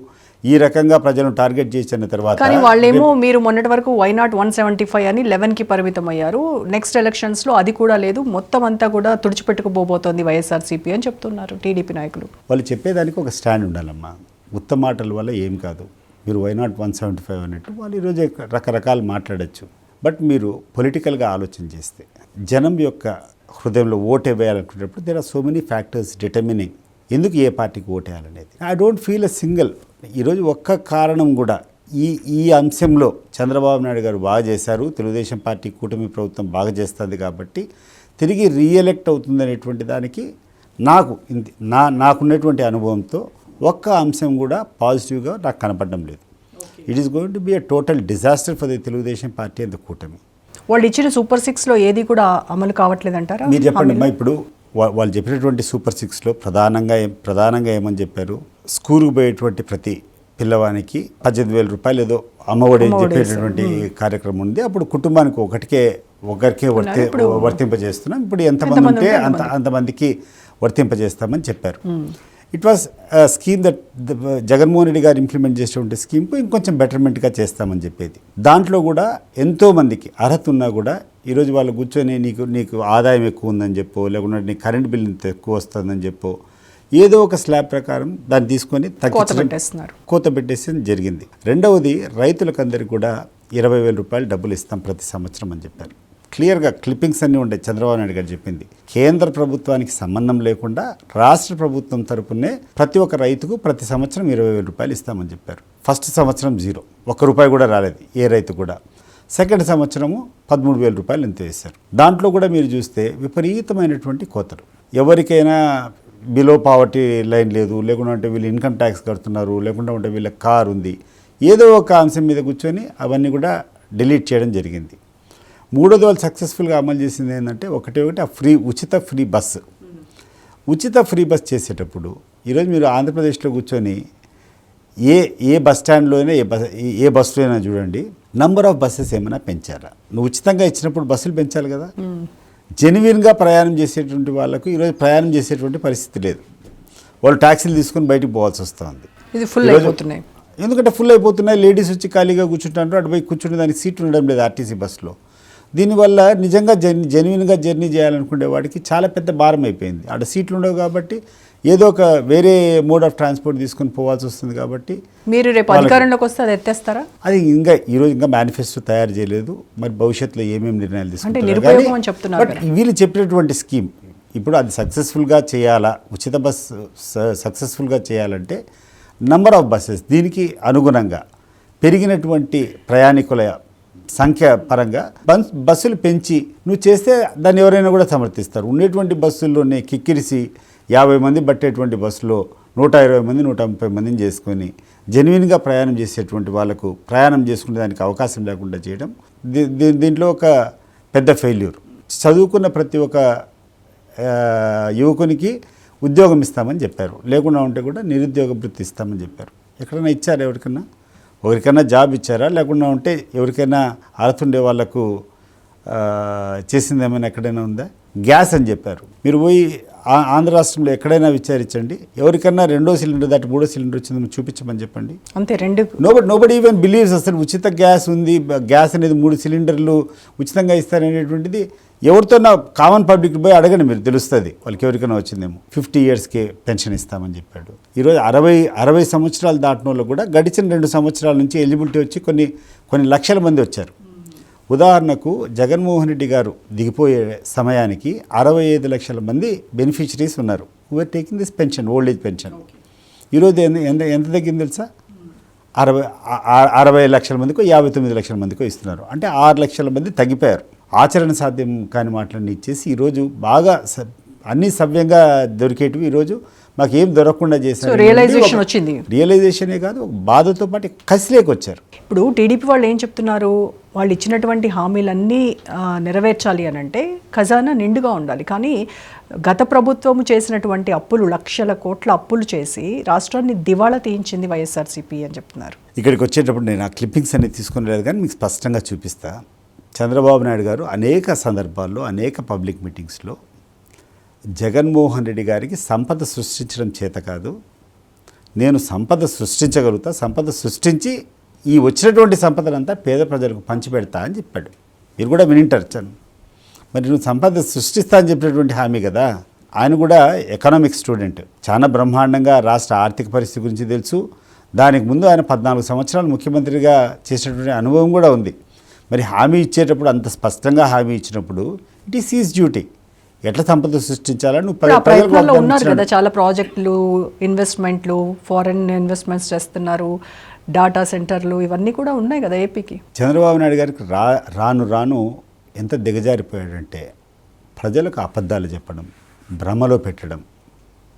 ఈ రకంగా ప్రజలను టార్గెట్ చేసిన తర్వాత. కానీ వాళ్ళేమో మీరు మొన్నటి వరకు వైనాట్ 175 అని 11కి పరిమితం అయ్యారు. నెక్స్ట్ ఎలక్షన్స్లో అది కూడా లేదు, మొత్తం అంతా కూడా తుడిచిపెట్టుకుపోబోతోంది వైఎస్ఆర్సీపీ అని చెప్తున్నారు టీడీపీ నాయకులు. వాళ్ళు చెప్పేదానికి ఒక స్టాండ్ ఉండాలమ్మా. ఉత్తమ మాటల వల్ల ఏం కాదు. మీరు వైనాట్ 175 అన్నట్టు వాళ్ళు ఈరోజు రకరకాలు మాట్లాడచ్చు. బట్ మీరు పొలిటికల్గా ఆలోచన చేస్తే జనం యొక్క హృదయంలో ఓటు వేయాలనుకునేటప్పుడు there are so many factors determining ఎందుకు ఏ పార్టీకి ఓటేయాలనేది. I don't feel a single. ఈరోజు ఒక్క కారణం కూడా ఈ అంశంలో చంద్రబాబు నాయుడు గారు బాగా చేశారు, తెలుగుదేశం పార్టీ కూటమి ప్రభుత్వం బాగా చేస్తుంది కాబట్టి తిరిగి రీఎలెక్ట్ అవుతుంది అనేటువంటి దానికి నాకున్నటువంటి అనుభవంతో ఒక్క అంశం కూడా పాజిటివ్గా నాకు కనపడడం లేదు. It is going to be a total disaster for the Telugu Desam party and the కూటమి. వాళ్ళు ఇచ్చిన సూపర్ 6లో ఏది కూడా అమలు కావట్లేదంటారా? మీరు చెప్పండి అమ్మా. ఇప్పుడు వాళ్ళు చెప్పినటువంటి సూపర్ 6లో ప్రధానంగా ఏమని చెప్పారు? స్కూల్కి పోయేటువంటి ప్రతి పిల్లవానికి 18,000 రూపాయలు ఏదో అమ్మఒడి అని చెప్పేటటువంటి కార్యక్రమం ఉంది. అప్పుడు కుటుంబానికి ఒకరికే వర్తింపజేస్తున్నాం. ఇప్పుడు ఎంతమంది ఉంటే అంతమందికి వర్తింపజేస్తామని చెప్పారు. It was scheme that Jaganmohan Reddy గారు ఇంప్లిమెంట్ చేసేటువంటి స్కీమ్కు ఇంకొంచెం బెటర్మెంట్గా చేస్తామని చెప్పేది. దాంట్లో కూడా ఎంతోమందికి అర్హత ఉన్నా కూడా ఈరోజు వాళ్ళు కూర్చొని నీకు ఆదాయం ఎక్కువ ఉందని చెప్పో, లేకుంటే నీకు కరెంట్ బిల్ ఇంత ఎక్కువ వస్తుందని చెప్పో, ఏదో ఒక స్లాబ్ ప్రకారం దాన్ని తీసుకొని కోత పెట్టేసి జరిగింది. రెండవది, రైతులకందరికీ కూడా 20,000 రూపాయలు డబ్బులు ఇస్తాం ప్రతి సంవత్సరం అని చెప్పారు. క్లియర్గా క్లిప్పింగ్స్ అన్నీ ఉండే చంద్రబాబు నాయుడు గారు చెప్పింది. కేంద్ర ప్రభుత్వానికి సంబంధం లేకుండా రాష్ట్ర ప్రభుత్వం తరపునే ప్రతి ఒక్క రైతుకు ప్రతి సంవత్సరం 20,000 రూపాయలు ఇస్తామని చెప్పారు. ఫస్ట్ సంవత్సరం 0, ₹1 కూడా రాలేదు ఏ రైతు కూడా. సెకండ్ సంవత్సరము 13,000 రూపాయలు ఎంత వేశారు. దాంట్లో కూడా మీరు చూస్తే విపరీతమైనటువంటి కోతలు. ఎవరికైనా బిలో పావర్టీ లైన్ లేదు, లేకుంటే వీళ్ళు ఇన్కమ్ ట్యాక్స్ కడుతున్నారు, లేకుంటే వీళ్ళ కారు ఉంది, ఏదో ఒక అంశం మీద కూర్చొని అవన్నీ కూడా డిలీట్ చేయడం జరిగింది. మూడోది వాళ్ళు సక్సెస్ఫుల్గా అమలు చేసింది ఏంటంటే ఒకటి ఆ ఉచిత ఫ్రీ బస్ చేసేటప్పుడు ఈరోజు మీరు ఆంధ్రప్రదేశ్లో కూర్చొని ఏ బస్ స్టాండ్లో అయినా ఏ బస్సులో అయినా చూడండి, నంబర్ ఆఫ్ బస్సెస్ ఏమైనా పెంచారా? నువ్వు ఉచితంగా ఇచ్చినప్పుడు బస్సులు పెంచాలి కదా. జెన్యున్గా ప్రయాణం చేసేటువంటి వాళ్ళకు ఈరోజు ప్రయాణం చేసేటువంటి పరిస్థితి లేదు. వాళ్ళు ట్యాక్సీలు తీసుకొని బయటకు పోవాల్సి వస్తుంది. ఎందుకంటే ఫుల్ అయిపోతున్నాయి. లేడీస్ వచ్చి ఖాళీగా కూర్చుంటున్నారు, అటు పోయి కూర్చుంటే దానికి సీట్లు ఉండడం లేదు ఆర్టీసీ బస్సులో. దీనివల్ల నిజంగా జెన్యున్గా జర్నీ చేయాలనుకునే వాడికి చాలా పెద్ద భారం అయిపోయింది. అక్కడ సీట్లు ఉండవు కాబట్టి ఏదో ఒక వేరే మోడ్ ఆఫ్ ట్రాన్స్పోర్ట్ తీసుకొని పోవాల్సి వస్తుంది. కాబట్టి మీరు రేపు అధికారంలోకి వస్తే అది ఎత్తేస్తారా? అది ఈరోజు ఇంకా మేనిఫెస్టో తయారు చేయలేదు. మరి భవిష్యత్తులో ఏమేమి నిర్ణయాలు తీసుకుంటారు. బట్ వీళ్ళు చెప్పినటువంటి స్కీమ్ ఇప్పుడు అది సక్సెస్ఫుల్గా చేయాలా, ఉచిత బస్సు సక్సెస్ఫుల్గా చేయాలంటే నంబర్ ఆఫ్ బస్సెస్ దీనికి అనుగుణంగా పెరిగినటువంటి ప్రయాణికుల సంఖ్య పరంగా బస్సులు పెంచి నువ్వు చేస్తే దాన్ని ఎవరైనా కూడా సమర్థిస్తారు. ఉండేటువంటి బస్సుల్లోనే కిక్కిరిసి 50 మంది పట్టేటువంటి బస్సులో 120 మంది 130 మందిని చేసుకొని జెన్యున్గా ప్రయాణం చేసేటువంటి వాళ్ళకు ప్రయాణం చేసుకునే దానికి అవకాశం లేకుండా చేయడం దీంట్లో ఒక పెద్ద ఫెయిల్యూర్. చదువుకున్న ప్రతి ఒక్క యువకునికి ఉద్యోగం ఇస్తామని చెప్పారు, లేకుండా ఉంటే కూడా నిరుద్యోగ భృతి ఇస్తామని చెప్పారు. ఎక్కడైనా ఇచ్చారా? ఎవరికైనా జాబ్ ఇచ్చారా? లేకుండా ఉంటే ఎవరికైనా అర్హత ఉండే వాళ్ళకు చేసింది ఏమైనా ఎక్కడైనా ఉందా? గ్యాస్ అని చెప్పారు. మీరు పోయి ఆంధ్ర రాష్ట్రంలో ఎక్కడైనా విచారించండి, ఎవరికైనా 2వ సిలిండర్ దాటి 3వ సిలిండర్ వచ్చిందని చూపించమని చెప్పండి. అంతే. 2 నోబడి ఈవెన్ బిలీవ్స్ అసలు ఉచిత గ్యాస్ ఉంది, గ్యాస్ అనేది 3 సిలిండర్లు ఉచితంగా ఇస్తారనేటువంటిది ఎవరితో కామన్ పబ్లిక్ పోయి అడగండి, మీరు తెలుస్తుంది వాళ్ళకి ఎవరికైనా వచ్చిందేమో. 50 ఇయర్స్కే పెన్షన్ ఇస్తామని చెప్పాడు. ఈరోజు 60 సంవత్సరాలు దాటిన వాళ్ళు కూడా గడిచిన 2 సంవత్సరాల నుంచి ఎలిజిబిలిటీ వచ్చి కొన్ని లక్షల మంది వచ్చారు. ఉదాహరణకు జగన్మోహన్ రెడ్డి గారు దిగిపోయే సమయానికి 65 లక్షల మంది బెనిఫిషరీస్ ఉన్నారు. We are taking this pension, old age pension. ఈరోజు ఎంత తగ్గింది తెలుసా? 60 లక్షల మందికో 59 లక్షల మందికో ఇస్తున్నారు. అంటే 6 లక్షల మంది తగ్గిపోయారు. ఆచరణ సాధ్యం కాని మాటలన్నీ ఇచ్చేసి ఈరోజు బాగా అన్నీ సవ్యంగా దొరికేటివి ఈరోజు మాకు ఏం దొరకకుండా చేశారు. రియలైజేషన్ వచ్చింది. రియలైజేషనే కాదు, బాధతో పాటు కసిలేకి వచ్చారు. ఇప్పుడు టీడీపీ వాళ్ళు ఏం చెప్తున్నారు? వాళ్ళు ఇచ్చినటువంటి హామీలన్నీ నెరవేర్చాలి అని అంటే ఖజానా నిండుగా ఉండాలి. కానీ గత ప్రభుత్వము చేసినటువంటి అప్పులు, లక్షల కోట్ల అప్పులు చేసి రాష్ట్రాన్ని దివాళా తీయించింది వైఎస్ఆర్సీపీ అని చెప్తున్నారు. ఇక్కడికి వచ్చేటప్పుడు నేను ఆ క్లిప్పింగ్స్ అనేది తీసుకుని లేదు, కానీ మీకు స్పష్టంగా చూపిస్తా. చంద్రబాబు నాయుడు గారు అనేక సందర్భాల్లో అనేక పబ్లిక్ మీటింగ్స్లో జగన్మోహన్ రెడ్డి గారికి సంపద సృష్టించడం చేత కాదు, నేను సంపద సృష్టించగలుగుతా, సంపద సృష్టించి ఈ వచ్చినటువంటి సంపదనంతా పేద ప్రజలకు పంచిపెడతా అని చెప్పాడు. మీరు కూడా వినింటారు. మరి నువ్వు సంపద సృష్టిస్తా అని చెప్పినటువంటి హామీ కదా. ఆయన కూడా ఎకనామిక్స్ స్టూడెంట్, చాలా బ్రహ్మాండంగా రాష్ట్ర ఆర్థిక పరిస్థితి గురించి తెలుసు. దానికి ముందు ఆయన 14 సంవత్సరాలు ముఖ్యమంత్రిగా చేసినటువంటి అనుభవం కూడా ఉంది. మరి హామీ ఇచ్చేటప్పుడు అంత స్పష్టంగా హామీ ఇచ్చినప్పుడు ఇట్ ఈస్ హీస్ డ్యూటీ. ఎట్లా సంపద సృష్టించాలని నువ్వు ప్రయత్నాల్లో ఉన్నారు కదా. చాలా ప్రాజెక్టులు, ఇన్వెస్ట్మెంట్లు, ఫారెన్ ఇన్వెస్ట్మెంట్స్ చేస్తున్నారు, డాటా సెంటర్లు, ఇవన్నీ కూడా ఉన్నాయి కదా ఏపీకి. చంద్రబాబు నాయుడు గారికి రాను ఎంత దిగజారిపోయాడంటే ప్రజలకు అబద్ధాలు చెప్పడం, భ్రమలో పెట్టడం,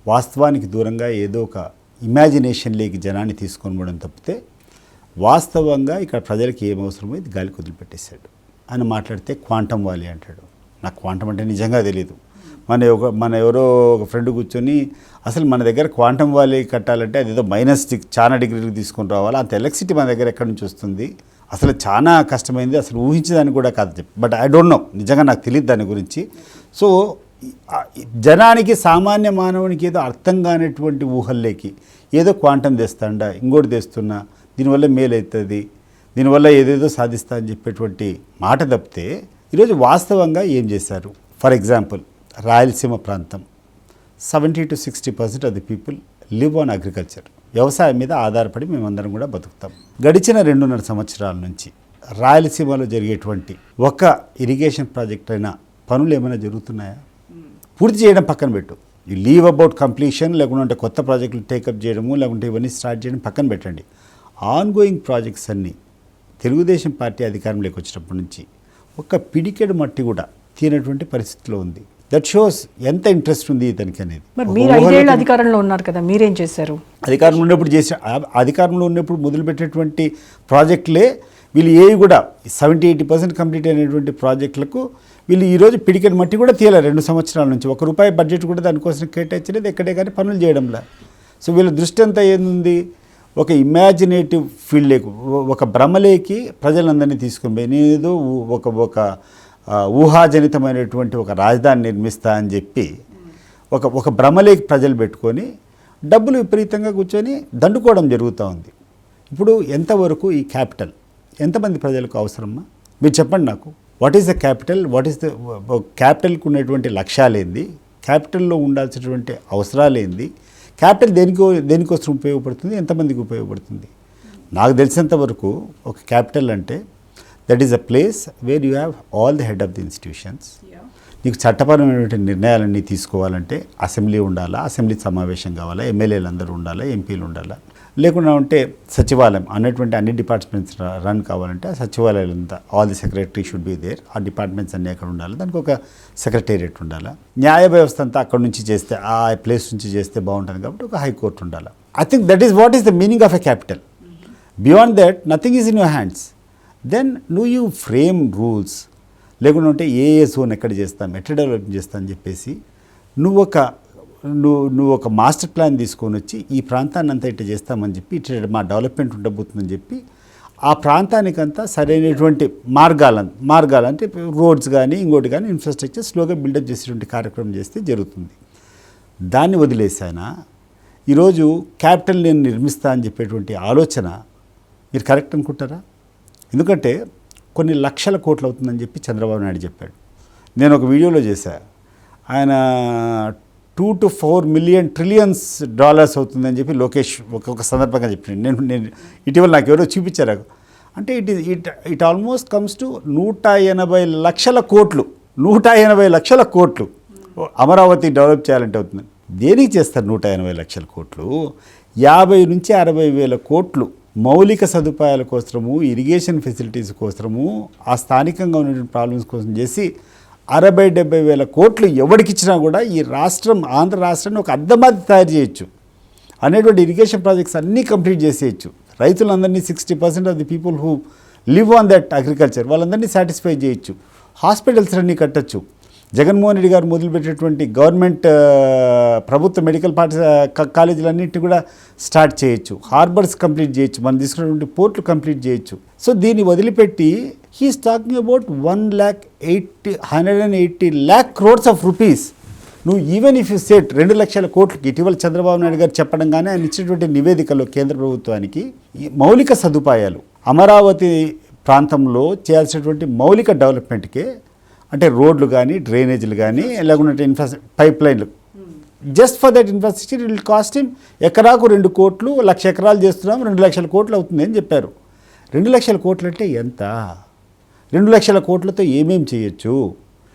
వాస్తవానికి దూరంగా ఏదో ఒక ఇమాజినేషన్లోకి జనాన్ని తీసుకొని పోవడం తప్పితే వాస్తవంగా ఇక్కడ ప్రజలకు ఏం అవసరమో ఇది గాలికి వదిలిపెట్టేశాడు. ఆయన మాట్లాడితే క్వాంటమ్ వ్యాలీ అంటాడు. నాకు క్వాంటమ్ అంటే నిజంగా తెలియదు. మన ఎవరో ఒక ఫ్రెండ్ కూర్చొని అసలు మన దగ్గర క్వాంటమ్ వ్యాలీ కట్టాలంటే అదేదో చాలా డిగ్రీలకు తీసుకొని రావాలి, అంత ఎలక్ట్రిసిటీ మన దగ్గర ఎక్కడి నుంచి వస్తుంది, అసలు చాలా కష్టమైంది, అసలు ఊహించేదాన్ని కూడా కాదు చెప్పి. బట్ ఐ డోంట్ నో, నిజంగా నాకు తెలియదు దాని గురించి. సో జనానికి, సామాన్య మానవునికి ఏదో అర్థం కానటువంటి ఊహల్లోకి ఏదో క్వాంటమ్ తెస్తాండా, ఇంకోటి తెస్తున్నా, దీనివల్ల మేలు అవుతుంది, దీనివల్ల ఏదేదో సాధిస్తా అని చెప్పేటువంటి మాట తప్పితే ఈరోజు వాస్తవంగా ఏం చేశారు? ఫర్ ఎగ్జాంపుల్, రాయలసీమ ప్రాంతం 70 to 60% of the people live on agriculture. వ్యవసాయం మీద ఆధారపడి మేమందరం కూడా బతుకుతాం. గడిచిన 2.5 సంవత్సరాల నుంచి రాయలసీమలో జరిగేటువంటి ఒక ఇరిగేషన్ ప్రాజెక్ట్ అయినా పనులు ఏమైనా జరుగుతున్నాయా? పూర్తి చేయడం పక్కన పెట్టు, యూ లీవ్ అబౌట్ కంప్లీషన్, లేకుంటే కొత్త ప్రాజెక్టులు టేకప్ చేయడము, లేకుంటే ఇవన్నీ స్టార్ట్ చేయడం పక్కన పెట్టండి. ఆన్గోయింగ్ ప్రాజెక్ట్స్ అన్నీ తెలుగుదేశం పార్టీ అధికారంలోకి వచ్చినప్పటి నుంచి ఒక పిడికెడు మట్టి కూడా తీనటువంటి పరిస్థితిలో ఉంది. దట్ షోస్ ఎంత ఇంట్రెస్ట్ ఉంది ఇతనికి అనేది. మీరు 5 ఏళ్ళు అధికారంలో ఉన్నారు కదా, మీరేం చేశారు? అధికారంలో ఉన్నప్పుడు మొదలుపెట్టేటువంటి ప్రాజెక్టులే వీళ్ళు ఏవి కూడా 70-80% కంప్లీట్ అయినటువంటి ప్రాజెక్టులకు వీళ్ళు ఈరోజు పిడికెడు మట్టి కూడా తీయలేరు. 2 సంవత్సరాల నుంచి ₹1 బడ్జెట్ కూడా దానికోసం కేటాయించలేదు, ఎక్కడే కానీ పనులు చేయడంలా. సో వీళ్ళ దృష్టి అంతా ఏంది? ఒక ఇమాజినేటివ్ ఫీల్డ్కి, ఒక భ్రమలేకి ప్రజలందరినీ తీసుకొని పోయి నేనేదో ఒక ఊహాజనితమైనటువంటి ఒక రాజధాని నిర్మిస్తా అని చెప్పి ఒక భ్రమలేకి ప్రజలు పెట్టుకొని డబ్బులు విపరీతంగా కూర్చొని దండుకోవడం జరుగుతూ ఉంది. ఇప్పుడు ఎంతవరకు ఈ క్యాపిటల్ ఎంతమంది ప్రజలకు అవసరమా? మీరు చెప్పండి నాకు. What is the capital? What is the క్యాపిటల్కి ఉన్నటువంటి లక్ష్యాలు ఏంది? క్యాపిటల్లో ఉండాల్సినటువంటి అవసరాలు ఏంది? క్యాపిటల్ దేనికోసం ఉపయోగపడుతుంది? ఎంతమందికి ఉపయోగపడుతుంది? నాకు తెలిసినంత వరకు ఒక క్యాపిటల్ అంటే that is a place where you have all the head of the institutions. నీకు చట్టపరమైనటువంటి నిర్ణయాలన్నీ తీసుకోవాలంటే అసెంబ్లీ ఉండాలా, అసెంబ్లీ సమావేశం కావాలా, ఎమ్మెల్యేలు అందరూ ఉండాలా, ఎంపీలు ఉండాలా, లేకుండా ఉంటే సచివాలయం అన్నటువంటి అన్ని డిపార్ట్మెంట్స్ రన్ కావాలంటే ఆ సచివాలయాలు అంతా all the secretary should be there. ఆ డిపార్ట్మెంట్స్ అన్నీ అక్కడ ఉండాలి, దానికి ఒక సెక్రటేరియట్ ఉండాలా. న్యాయ వ్యవస్థ అంతా అక్కడ నుంచి చేస్తే, ఆ ప్లేస్ నుంచి చేస్తే బాగుంటుంది కాబట్టి ఒక హైకోర్టు ఉండాలి. I think that is what is the meaning of a capital. Beyond that nothing is in your hands. Then you frame rules. లేకుండా ఉంటే ఏ జోన్ ఎక్కడ చేస్తాం, ఎట్లా డెవలప్ చేస్తాం అని చెప్పేసి నువ్వు ఒక మాస్టర్ ప్లాన్ తీసుకొని వచ్చి ఈ ప్రాంతాన్ని అంతా ఇట్లా చేస్తామని చెప్పి ఇట్లా మా డెవలప్మెంట్ ఉండబోతుందని చెప్పి ఆ ప్రాంతానికంతా సరైనటువంటి మార్గాలు అంటే రోడ్స్ కానీ ఇంకోటి కానీ ఇన్ఫ్రాస్ట్రక్చర్ స్లోగా బిల్డప్ చేసేటువంటి కార్యక్రమం చేస్తే జరుగుతుంది. దాన్ని వదిలేసాయన ఈరోజు క్యాపిటల్ నేను నిర్మిస్తా అని చెప్పేటువంటి ఆలోచన మీరు కరెక్ట్ అనుకుంటారా? ఎందుకంటే కొన్ని లక్షల కోట్లు అవుతుందని చెప్పి చంద్రబాబు నాయుడు చెప్పాడు. నేను ఒక వీడియోలో చేశా, ఆయన 2 to 4 million trillions డాలర్స్ అవుతుందని చెప్పి లోకేష్ ఒక సందర్భంగా చెప్పాను. నేను ఇటీవల నాకు ఎవరో చూపించారు. అంటే ఇట్ ఆల్మోస్ట్ కమ్స్ టు 180 లక్షల కోట్లు. 180 లక్షల కోట్లు అమరావతి డెవలప్ చేయాలంటే అవుతుంది. దేనికి చేస్తారు 180 లక్షల కోట్లు? 50 నుంచి 60 వేల కోట్లు మౌలిక సదుపాయాల కోసము, ఇరిగేషన్ ఫెసిలిటీస్ కోసము, ఆ స్థానికంగా ఉన్నటువంటి ప్రాబ్లమ్స్ కోసం చేసి 60-70 వేల కోట్లు ఎవరికి ఇచ్చినా కూడా ఈ రాష్ట్రం, ఆంధ్ర రాష్ట్రాన్ని ఒక అద్దమాది తయారు చేయొచ్చు. అనేటువంటి ఇరిగేషన్ ప్రాజెక్ట్స్ అన్నీ కంప్లీట్ చేసేయచ్చు. రైతులందరినీ 60% of the people who live on that agriculture వాళ్ళందరినీ సాటిస్ఫై చేయొచ్చు. హాస్పిటల్స్ అన్నీ కట్టచ్చు. జగన్మోహన్ రెడ్డి గారు మొదలుపెట్టేటువంటి గవర్నమెంట్ ప్రభుత్వ మెడికల్ కాలేజీలన్నింటినీ కూడా స్టార్ట్ చేయొచ్చు. హార్బర్స్ కంప్లీట్ చేయొచ్చు. మనం తీసుకున్నటువంటి పోర్ట్లు కంప్లీట్ చేయొచ్చు. సో దీన్ని వదిలిపెట్టి he's talking about 180 lakh crores of rupees. నువ్వు ఈవెన్ ఇఫ్ యూ సెట్ 2 లక్షల కోట్లకి ఇటీవల చంద్రబాబు నాయుడు గారు చెప్పడం కానీ ఆయన ఇచ్చినటువంటి నివేదికలో కేంద్ర ప్రభుత్వానికి ఈ మౌలిక సదుపాయాలు అమరావతి ప్రాంతంలో చేయాల్సినటువంటి మౌలిక డెవలప్మెంట్కే, అంటే రోడ్లు కానీ, డ్రైనేజీలు కానీ, లేకుంటే పైప్ లైన్లు, just for that infrastructure it will cost him ఎకరాకు 2 కోట్లు, 1,00,000 ఎకరాలు చేస్తున్నాం 2 లక్షల కోట్లు అవుతుంది అని చెప్పారు. 2 లక్షల కోట్లు అంటే ఎంత? 2 లక్షల కోట్లతో ఏమేమి చేయొచ్చు?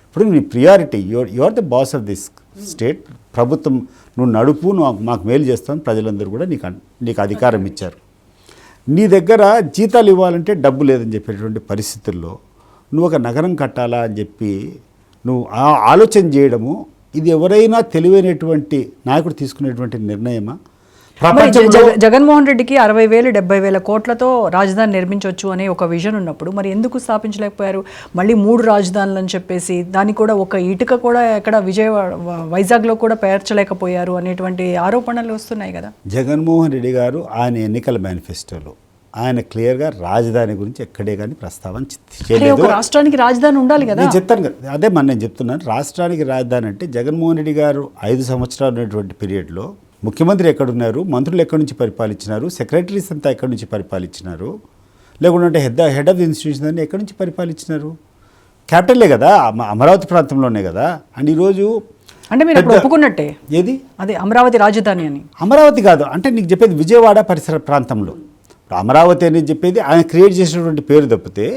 ఇప్పుడు నీ priority, you are the boss of this state. ప్రభుత్వం నువ్వు నడుపు, మాకు మేలు చేస్తాను, ప్రజలందరూ కూడా నీకు అధికారం ఇచ్చారు. నీ దగ్గర జీతాలు ఇవ్వాలంటే డబ్బు లేదని చెప్పేటువంటి పరిస్థితుల్లో నువ్వు ఒక నగరం కట్టాలా అని చెప్పి నువ్వు ఆలోచన చేయడము, ఇది ఎవరైనా తెలివైనటువంటి నాయకుడు తీసుకునేటువంటి నిర్ణయమా? జగన్మోహన్ రెడ్డికి 60,000 70,000 కోట్లతో రాజధాని నిర్మించవచ్చు అనే ఒక విజన్ ఉన్నప్పుడు మరి ఎందుకు స్థాపించలేకపోయారు? మళ్ళీ 3 రాజధానులు అని చెప్పేసి దాన్ని కూడా ఒక ఇటుక కూడా ఎక్కడ వైజాగ్లో కూడా పేర్చలేకపోయారు అనేటువంటి ఆరోపణలు వస్తున్నాయి కదా. జగన్మోహన్ రెడ్డి గారు ఆయన ఎన్నికల మేనిఫెస్టోలో ఆయన క్లియర్గా రాజధాని గురించి ఎక్కడే కానీ ప్రస్తావన చేయలేదు. రాష్ట్రానికి రాజధాని ఉండాలి కదా. నేను చెప్తాను కదా, అదే నేను చెప్తున్నాను. రాష్ట్రానికి రాజధాని అంటే జగన్మోహన్ రెడ్డి గారు 5 సంవత్సరాలు ఉన్నటువంటి పీరియడ్లో ముఖ్యమంత్రి ఎక్కడున్నారు, మంత్రులు ఎక్కడి నుంచి పరిపాలించినారు, సెక్రటరీస్ అంతా ఎక్కడి నుంచి పరిపాలించినారు, లేకుంటే హెడ్ ఆఫ్ ది ఇన్స్టిట్యూషన్ అన్ని ఎక్కడి నుంచి పరిపాలించినారు? క్యాపిటలే కదా, అమరావతి ప్రాంతంలోనే కదా. అండ్ ఈరోజు అంటే మీరు ఒప్పుకున్నట్టే ఏది అదే అమరావతి రాజధాని అని. అమరావతి కాదు అంటే నీకు చెప్పేది విజయవాడ పరిసర ప్రాంతంలో అమరావతి అనేది చెప్పేది ఆయన క్రియేట్ చేసినటువంటి పేరు తప్పితే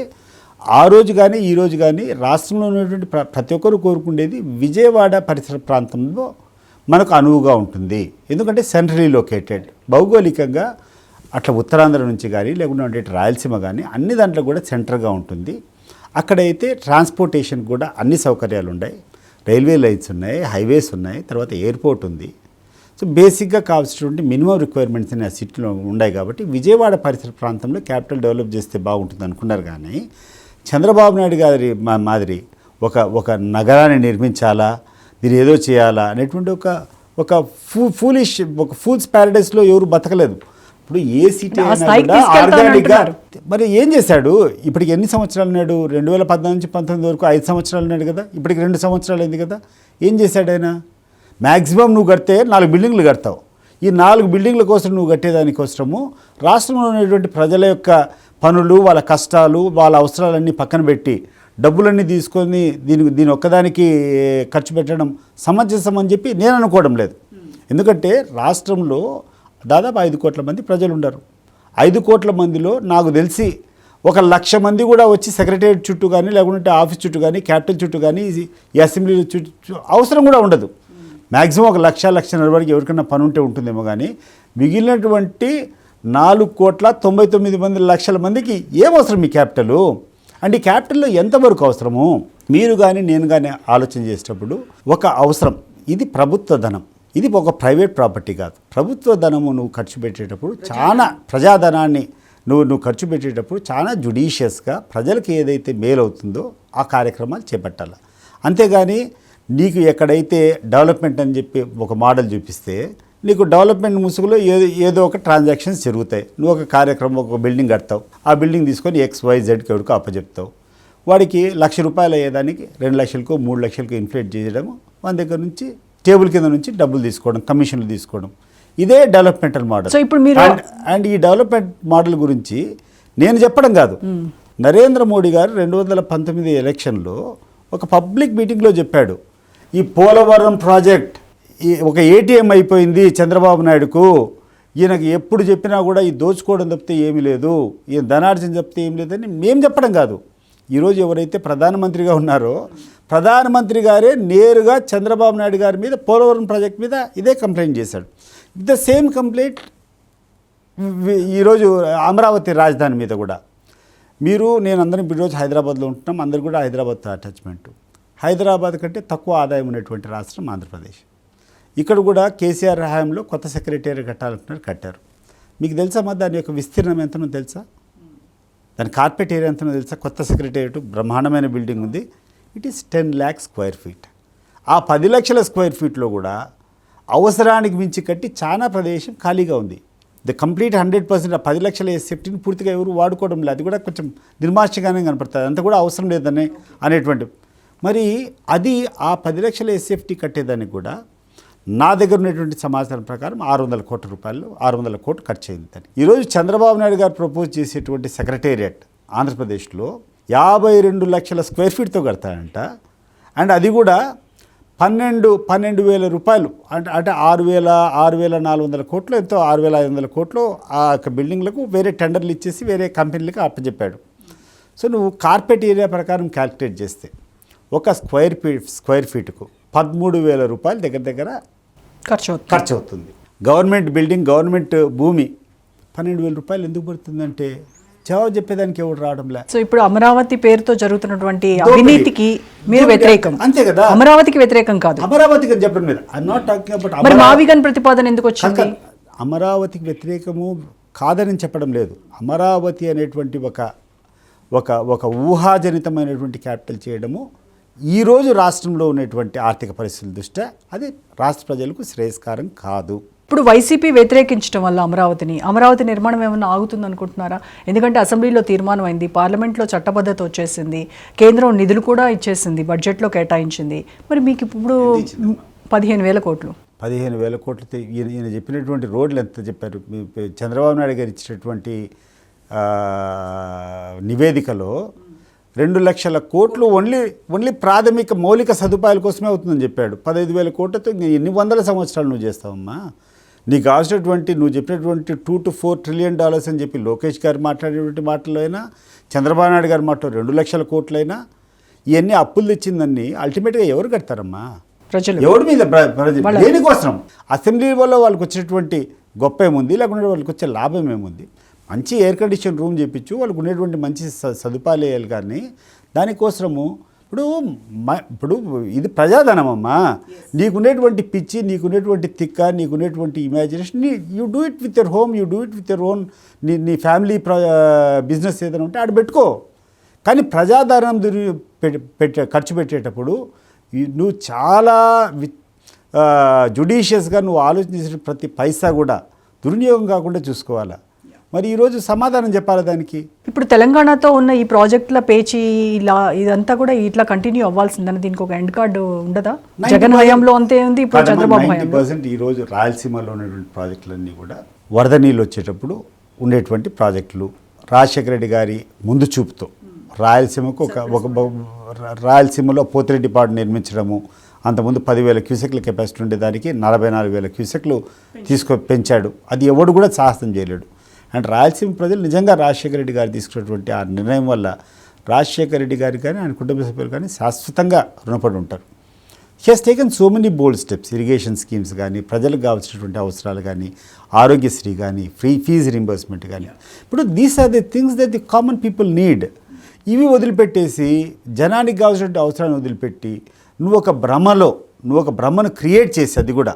ఆ రోజు కానీ ఈ రోజు కానీ రాష్ట్రంలో ఉన్నటువంటి ప్రతి ఒక్కరు కోరుకునేది విజయవాడ పరిసర ప్రాంతంలో మనకు అనువుగా ఉంటుంది. ఎందుకంటే సెంట్రలీ లొకేటెడ్, భౌగోళికంగా అట్లా ఉత్తరాంధ్ర నుంచి కానీ లేకుంటే రాయలసీమ కానీ అన్ని దాంట్లో కూడా సెంటర్గా ఉంటుంది. అక్కడైతే ట్రాన్స్పోర్టేషన్ కూడా అన్ని సౌకర్యాలు ఉన్నాయి. రైల్వే లైన్స్ ఉన్నాయి, హైవేస్ ఉన్నాయి, తర్వాత ఎయిర్పోర్ట్ ఉంది. సో బేసిక్గా కావాల్సినటువంటి మినిమం రిక్వైర్మెంట్స్ ఆ సిటీలో ఉన్నాయి. కాబట్టి విజయవాడ పరిసర ప్రాంతంలో క్యాపిటల్ డెవలప్ చేస్తే బాగుంటుంది అనుకున్నారు. కానీ చంద్రబాబు నాయుడు గారి మాదిరి ఒక నగరాన్ని నిర్మించాలా, దీన్ని ఏదో చేయాలా అనేటువంటి ఒక ఫూల్స్ ప్యారడైస్లో ఎవరు బతకలేదు. ఇప్పుడు ఏ సిటీ అయినా కూడా ఆర్గానిక్గా మరి ఏం చేశాడు? ఇప్పటికి ఎన్ని సంవత్సరాలు ఉన్నాడు? 2014 నుంచి 2019 వరకు 5 సంవత్సరాలు ఉన్నాడు కదా. ఇప్పటికి 2 సంవత్సరాలు అయింది కదా. ఏం చేశాడు ఆయన? మ్యాక్సిమం నువ్వు కడితే 4 బిల్డింగ్లు కడతావు. ఈ 4 బిల్డింగ్ల కోసం నువ్వు కట్టేదానికోసము రాష్ట్రంలో ఉన్నటువంటి ప్రజల యొక్క పనులు, వాళ్ళ కష్టాలు, వాళ్ళ అవసరాలన్నీ పక్కన పెట్టి డబ్బులన్నీ తీసుకొని దీని ఒక్కదానికి ఖర్చు పెట్టడం సమంజసం అని చెప్పి నేను అనుకోవడం లేదు. ఎందుకంటే రాష్ట్రంలో దాదాపు 5 కోట్ల మంది ప్రజలు ఉన్నారు. 5 కోట్ల మందిలో నాకు తెలిసి ఒక 1,00,000 మంది కూడా వచ్చి సెక్రటేరియట్ చుట్టూ కానీ లేకుంటే ఆఫీస్ చుట్టూ కానీ క్యాపిటల్ చుట్టూ కానీ ఈ అసెంబ్లీ చుట్టూ అవసరం కూడా ఉండదు. మ్యాక్సిమం ఒక 1,00,00,000 వరకు ఎవరికైనా పని ఉంటే ఉంటుందేమో, కానీ మిగిలినటువంటి 4,99,00,000 మందికి ఏం అవసరం మీ క్యాపిటలు? అంటే ఈ క్యాపిటల్లో ఎంతవరకు అవసరము మీరు కానీ నేను కానీ ఆలోచన చేసేటప్పుడు ఒక అవసరం. ఇది ప్రభుత్వ ధనం, ఇది ఒక ప్రైవేట్ ప్రాపర్టీ కాదు. ప్రభుత్వ ధనము నువ్వు ఖర్చు పెట్టేటప్పుడు చాలా ప్రజాధనాన్ని నువ్వు ఖర్చు పెట్టేటప్పుడు చాలా జుడిషియస్గా ప్రజలకు ఏదైతే మేలు అవుతుందో ఆ కార్యక్రమాలు చేపట్టాలి. అంతేగాని నీకు ఎక్కడైతే డెవలప్మెంట్ అని చెప్పి ఒక మోడల్ చూపిస్తే నీకు డెవలప్మెంట్ ముసుగులో ఏదో ఒక ట్రాన్సాక్షన్స్ జరుగుతాయి. నువ్వు ఒక కార్యక్రమం, ఒక బిల్డింగ్ కడతావు, ఆ బిల్డింగ్ తీసుకొని XYZకి ఎవరికో అప్పచెప్తావు. వాడికి ₹1,00,000 అయ్యేదానికి 2,00,000కో 3,00,000కో ఇన్ఫ్లేట్ చేయడము, మన దగ్గర నుంచి టేబుల్ కింద నుంచి డబ్బులు తీసుకోవడం, కమిషన్లు తీసుకోవడం, ఇదే డెవలప్మెంటల్ మోడల్. సో ఇప్పుడు మీరు అండ్ ఈ డెవలప్మెంట్ మోడల్ గురించి నేను చెప్పడం కాదు, నరేంద్ర మోడీ గారు 2019 ఎలక్షన్లో ఒక పబ్లిక్ మీటింగ్లో చెప్పాడు, ఈ పోలవరం ప్రాజెక్ట్ ఒక ATM అయిపోయింది చంద్రబాబు నాయుడుకు, ఈయనకి ఎప్పుడు చెప్పినా కూడా ఈ దోచుకోవడం తప్పితే ఏమీ లేదు, ఈయన ధనార్జన తప్పితే ఏమీ లేదని మేము చెప్పడం కాదు. ఈరోజు ఎవరైతే ప్రధానమంత్రిగా ఉన్నారో ప్రధానమంత్రి గారే నేరుగా చంద్రబాబు నాయుడు గారి మీద పోలవరం ప్రాజెక్ట్ మీద ఇదే కంప్లైంట్ చేశాడు. ద సేమ్ కంప్లైంట్ ఈరోజు అమరావతి రాజధాని మీద కూడా. నేను అందరం ఈరోజు హైదరాబాద్లో ఉంటున్నాం, అందరు కూడా హైదరాబాద్తో అటాచ్మెంట్. హైదరాబాద్ కంటే తక్కువ ఆదాయం ఉన్నటువంటి రాష్ట్రం ఆంధ్రప్రదేశ్. ఇక్కడ కూడా కేసీఆర్ హయాంలో కొత్త సెక్రటేరియట్ కట్టాలంటున్నారు, కట్టారు. మీకు తెలుసా దాని యొక్క విస్తీర్ణం ఎంతనో తెలుసా? దాని కార్పెట్ ఏరియా ఎంతనో తెలుసా? కొత్త సెక్రటేరియట్ బ్రహ్మాండమైన బిల్డింగ్ ఉంది. It is 10 lakh square feet. ఆ 10 లక్షల స్క్వేర్ ఫీట్లో కూడా అవసరానికి మించి కట్టి చాలా ప్రదేశం ఖాళీగా ఉంది. ద కంప్లీట్ 100% ఆ 10 లక్షల సేఫ్టీని పూర్తిగా ఎవరు వాడుకోవడం లేదు. అది కూడా కొంచెం నిర్మాషగానే కనపడుతుంది, అంత కూడా అవసరం లేదని అనేటువంటి. మరి అది ఆ 10 లక్షల సేఫ్టీ కట్టేదానికి కూడా నా దగ్గర ఉన్నటువంటి సమాచారం ప్రకారం 600 కోట్ల రూపాయలు, 600 కోట్లు ఖర్చు అయిందని. ఈరోజు చంద్రబాబు నాయుడు గారు ప్రపోజ్ చేసేటువంటి సెక్రటేరియట్ ఆంధ్రప్రదేశ్లో 52 లక్షల స్క్వేర్ ఫీట్తో కడతాడంట. అండ్ అది కూడా 12,000 రూపాయలు అంటే 6,400 కోట్లు, ఎంతో 6,500 కోట్లు ఆ యొక్క బిల్డింగ్లకు వేరే టెండర్లు ఇచ్చేసి వేరే కంపెనీలకు అప్పచెప్పాడు. సో నువ్వు కార్పెట్ ఏరియా ప్రకారం క్యాల్కులేట్ చేస్తే ఒక స్క్వేర్ ఫీట్కు 13,000 రూపాయలు దగ్గర ఖర్చు అవుతుంది. గవర్నమెంట్ బిల్డింగ్, గవర్నమెంట్ భూమి 12,000 రూపాయలు ఎందుకు పడుతుందంటే జవాబు చెప్పేదానికి ఎవరు రావడంలే. సో ఇప్పుడు అమరావతి పేరుతో జరుగుతున్నటువంటి అవినీతికి మీరు వ్యతిరేకం, అంతే కదా? అమరావతికి వ్యతిరేకం కాదు, అమరావతికి చెప్పడం మీద ఐఎమ్ నాట్ టాకింగ్ అబౌట్. మరి మావిగన్ ప్రతిపాదన ఎందుకు వచ్చింది? అమరావతికి వ్యతిరేకము కాదని చెప్పడం లేదు. అమరావతి అనేటువంటి ఒక ఊహాజనితమైనటువంటి క్యాపిటల్ చేయడము ఈరోజు రాష్ట్రంలో ఉన్నటువంటి ఆర్థిక పరిస్థితుల దృష్ట్యా అది రాష్ట్ర ప్రజలకు శ్రేయస్కరం కాదు. ఇప్పుడు వైసీపీ వ్యతిరేకించడం వల్ల అమరావతి నిర్మాణం ఏమైనా ఆగుతుంది అనుకుంటున్నారా? ఎందుకంటే అసెంబ్లీలో తీర్మానం అయింది, పార్లమెంట్లో చట్టబద్ధత వచ్చేసింది, కేంద్రం నిధులు కూడా ఇచ్చేసింది, బడ్జెట్లో కేటాయించింది. మరి మీకు ఇప్పుడు 15,000 కోట్లు 15,000 కోట్లతో ఈయన చెప్పినటువంటి రోడ్లు ఎంత చెప్పారు? చంద్రబాబు నాయుడు గారు ఇచ్చినటువంటి నివేదికలో 2 లక్షల కోట్లు ఓన్లీ ప్రాథమిక మౌలిక సదుపాయాల కోసమే అవుతుందని చెప్పాడు. 15,000 కోట్లతో ఎన్ని వందల సంవత్సరాలు నువ్వు చేస్తావమ్మా? నీకు కావాల్సినటువంటి నువ్వు చెప్పినటువంటి $2 to $4 trillion అని చెప్పి లోకేష్ గారు మాట్లాడేటువంటి మాటలు అయినా, చంద్రబాబు నాయుడు గారి మాటలో 2 లక్షల కోట్లైనా, ఇవన్నీ అప్పులు తెచ్చిందని అల్టిమేట్గా ఎవరు కడతారమ్మా? ప్రజలు. ఎవరి మీద? దేనికోసం? అసెంబ్లీ వల్ల వాళ్ళకి వచ్చినటువంటి గొప్ప ఏముంది, లేకుంటే వాళ్ళకి వచ్చే లాభం ఏముంది? మంచి ఎయిర్ కండిషన్ రూమ్ చేయించు, వాళ్ళకు ఉండేటువంటి మంచి సదుపాయాలు వేయాలి. కానీ దానికోసము ఇప్పుడు ఇది ప్రజాధనమమ్మా. నీకునేటువంటి పిచ్చి, నీకునేటువంటి తిక్క, నీకునేటువంటి imagination, you do it with your home, you do it with your own. నీ ఫ్యామిలీ బిజినెస్ ఏదైనా ఉంటే ఆడ పెట్టుకో. కానీ ప్రజాధనం ఖర్చు పెట్టేటప్పుడు నువ్వు చాలా జుడిషియస్గా నువ్వు ఆలోచన చేసే ప్రతి పైసా కూడా దుర్వినియోగం కాకుండా చూసుకోవాలా. మరి ఈరోజు సమాధానం చెప్పాలి దానికి. ఇప్పుడు తెలంగాణతో ఉన్న ఈ ప్రాజెక్టుల పేచి ఇదంతా కూడా ఇట్లా కంటిన్యూ అవ్వాల్సిందని దీనికి ఒక ఎండ్ కార్డు ఉండదా? జగన్ హయాంలో అంతే ఉంది, ఇప్పుడు చంద్రబాబు హయాంలో 90% ఈరోజు రాయలసీమలో ఉన్నటువంటి ప్రాజెక్టులన్నీ కూడా వరద నీళ్ళు వచ్చేటప్పుడు ఉండేటువంటి ప్రాజెక్టులు. రాజశేఖర రెడ్డి గారి ముందు చూపుతో రాయలసీమకు రాయలసీమలో పోతిరెడ్డిపాడు నిర్మించడము, అంతకుముందు 10,000 క్యూసెక్ల కెపాసిటీ ఉండేదానికి 44,000 క్యూసెక్లు పెంచాడు. అది ఎవడు కూడా సాహసం చేయలేడు. అండ్ రాయలసీమ ప్రజలు నిజంగా రాజశేఖర రెడ్డి గారు తీసుకున్నటువంటి ఆ నిర్ణయం వల్ల రాజశేఖర రెడ్డి గారికి కానీ ఆయన కుటుంబ సభ్యులు కానీ శాశ్వతంగా రుణపడి ఉంటారు. He has taken so many bold steps. Irrigation schemes కానీ, ప్రజలకు కావాల్సినటువంటి అవసరాలు కానీ, ఆరోగ్యశ్రీ కానీ, ఫ్రీ ఫీజు రింబర్స్మెంట్ కానీ. ఇప్పుడు these are the things that the common people need. ఇవి వదిలిపెట్టేసి జనానికి కావాల్సినటువంటి అవసరాన్ని వదిలిపెట్టి నువ్వు ఒక భ్రమను క్రియేట్ చేసి, అది కూడా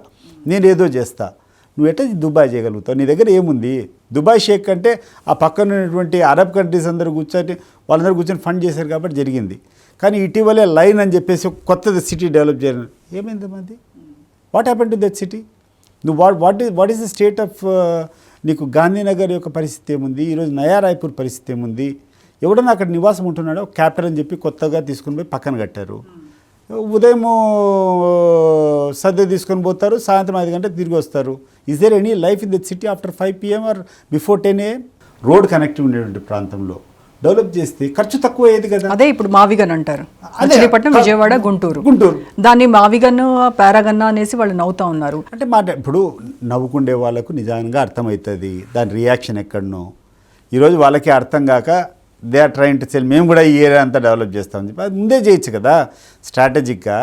నేనేదో చేస్తా, నువ్వు ఎట్లా దుబాయ్ చేయగలుగుతావు? నీ దగ్గర ఏముంది? దుబాయ్ షేక్ అంటే ఆ పక్కన ఉన్నటువంటి అరబ్ కంట్రీస్ అందరూ కూర్చొని వాళ్ళందరూ కూర్చొని ఫండ్ చేశారు కాబట్టి జరిగింది. కానీ ఇటీవలే లైన్ అని చెప్పేసి ఒక కొత్త సిటీ డెవలప్ చేయాలి. ఏమైంది మంది? What happen to that city? నువ్వు what is the state of నీకు గాంధీనగర్ యొక్క పరిస్థితి ఏముంది? ఈరోజు నయా రాయ్పూర్ పరిస్థితి ఏముంది? ఎవడన్నా అక్కడ నివాసం ఉంటున్నాడో క్యాపిటల్ అని చెప్పి కొత్తగా తీసుకుని పోయి పక్కన కట్టారు. ఉదయం సద్ద తీసుకొని పోతారు, సాయంత్రం 5 గంటలకు తిరిగి వస్తారు. Is there any life in that city after 5 PM or before 10 AM? Road connective ఉండేటువంటి ప్రాంతంలో డెవలప్ చేస్తే ఖర్చు తక్కువ అయ్యేది కదా. అదే ఇప్పుడు మావిగన్ అంటారు. మచిలీపట్నం, విజయవాడ, గుంటూరు. దాన్ని మావిగన్, పారాగన్ అనేసి వాళ్ళు నవ్వుతా ఉన్నారు. అంటే ఇప్పుడు నవ్వుకుండే వాళ్ళకు నిజంగా అర్థమవుతుంది దాని రియాక్షన్ ఎక్కడనో. ఈరోజు వాళ్ళకి అర్థం కాక they are trying to sell, మేము కూడా ఈ ఏరియా అంతా డెవలప్ చేస్తామని చెప్పి అది ముందే చేయొచ్చు కదా స్ట్రాటజిక్గా.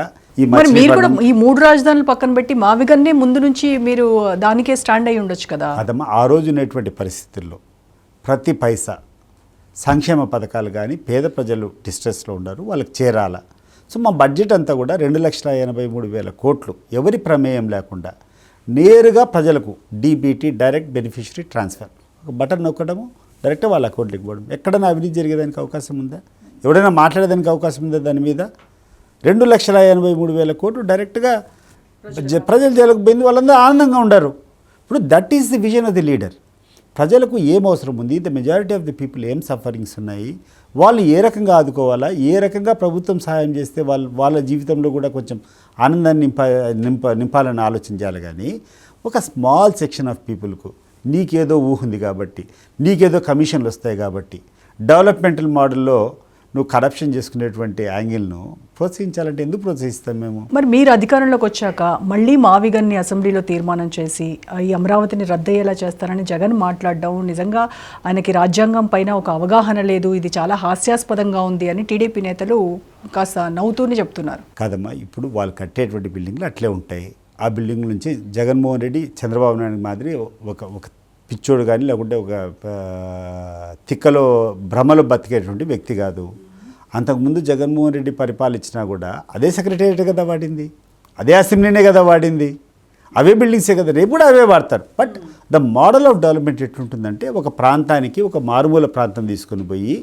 మీరు కూడా ఈ 3 రాజధానులు పక్కన పెట్టి మావిగన్నే ముందు నుంచి మీరు దానికే స్టాండ్ అయ్యి ఉండొచ్చు కదా. అదమ్మా, ఆ రోజు ఉన్నటువంటి పరిస్థితుల్లో ప్రతి పైసా సంక్షేమ పథకాలు కానీ పేద ప్రజలు డిస్ట్రెస్లో ఉన్నారు, వాళ్ళకి చేరాల. సో మా బడ్జెట్ అంతా కూడా 2,83,000 కోట్లు ఎవరి ప్రమేయం లేకుండా నేరుగా ప్రజలకు డీబీటీ, డైరెక్ట్ బెనిఫిషరీ ట్రాన్స్ఫర్, ఒక బటన్ నొక్కడము డైరెక్ట్గా వాళ్ళ అకౌంట్కి పోవడం. ఎక్కడైనా అవినీతి జరిగేదానికి అవకాశం ఉందా? ఎవడైనా మాట్లాడేదానికి అవకాశం ఉందా? దాని మీద 2,83,000 కోట్లు డైరెక్ట్గా ప్రజల జైలుకు పోయింది, వాళ్ళందరూ ఆనందంగా ఉండరు. ఇప్పుడు that is the vision of the leader. ప్రజలకు ఏం అవసరం ఉంది, the majority of the people ఏం సఫరింగ్స్ ఉన్నాయి, వాళ్ళు ఏ రకంగా ఆదుకోవాలా, ఏ రకంగా ప్రభుత్వం సహాయం చేస్తే వాళ్ళ జీవితంలో కూడా కొంచెం ఆనందాన్ని నింపాలని ఆలోచించాలి. కానీ ఒక స్మాల్ సెక్షన్ ఆఫ్ పీపుల్కు నీకేదో ఊహుంది కాబట్టి, నీకేదో కమిషన్లు వస్తాయి కాబట్టి, డెవలప్మెంటల్ మోడల్లో నువ్వు కరప్షన్ చేసుకునేటువంటి యాంగిల్ను ప్రోత్సహించాలంటే ఎందుకు ప్రోత్సహిస్తాం మేము? మరి మీరు అధికారంలోకి వచ్చాక మళ్ళీ మావిగన్ని అసెంబ్లీలో తీర్మానం చేసి ఈ అమరావతిని రద్దయ్యేలా చేస్తారని జగన్ మాట్లాడడం నిజంగా ఆయనకి రాజ్యాంగం పైన ఒక అవగాహన లేదు, ఇది చాలా హాస్యాస్పదంగా ఉంది అని టీడీపీ నేతలు కాస్త నవ్వుతూనే చెప్తున్నారు. కాదమ్మా, ఇప్పుడు వాళ్ళు కట్టేటువంటి బిల్డింగ్లు అట్లే ఉంటాయి. ఆ బిల్డింగ్ నుంచి జగన్మోహన్ రెడ్డి చంద్రబాబు నాయుడు మాదిరి ఒక పిచ్చోడు కానీ లేకుంటే ఒక తిక్కలో భ్రమలో బతికేటువంటి వ్యక్తి కాదు. అంతకుముందు జగన్మోహన్ రెడ్డి పరిపాలించినా కూడా అదే సెక్రటేరియట్ కదా వాడింది, అదే అసెంబ్లీనే కదా వాడింది, అవే బిల్డింగ్సే కదా, రేపు కూడా అవే వాడతారు. But the model of development ఎట్లుంటుందంటే ఒక ప్రాంతానికి ఒక మారుమూల ప్రాంతం తీసుకొని పోయి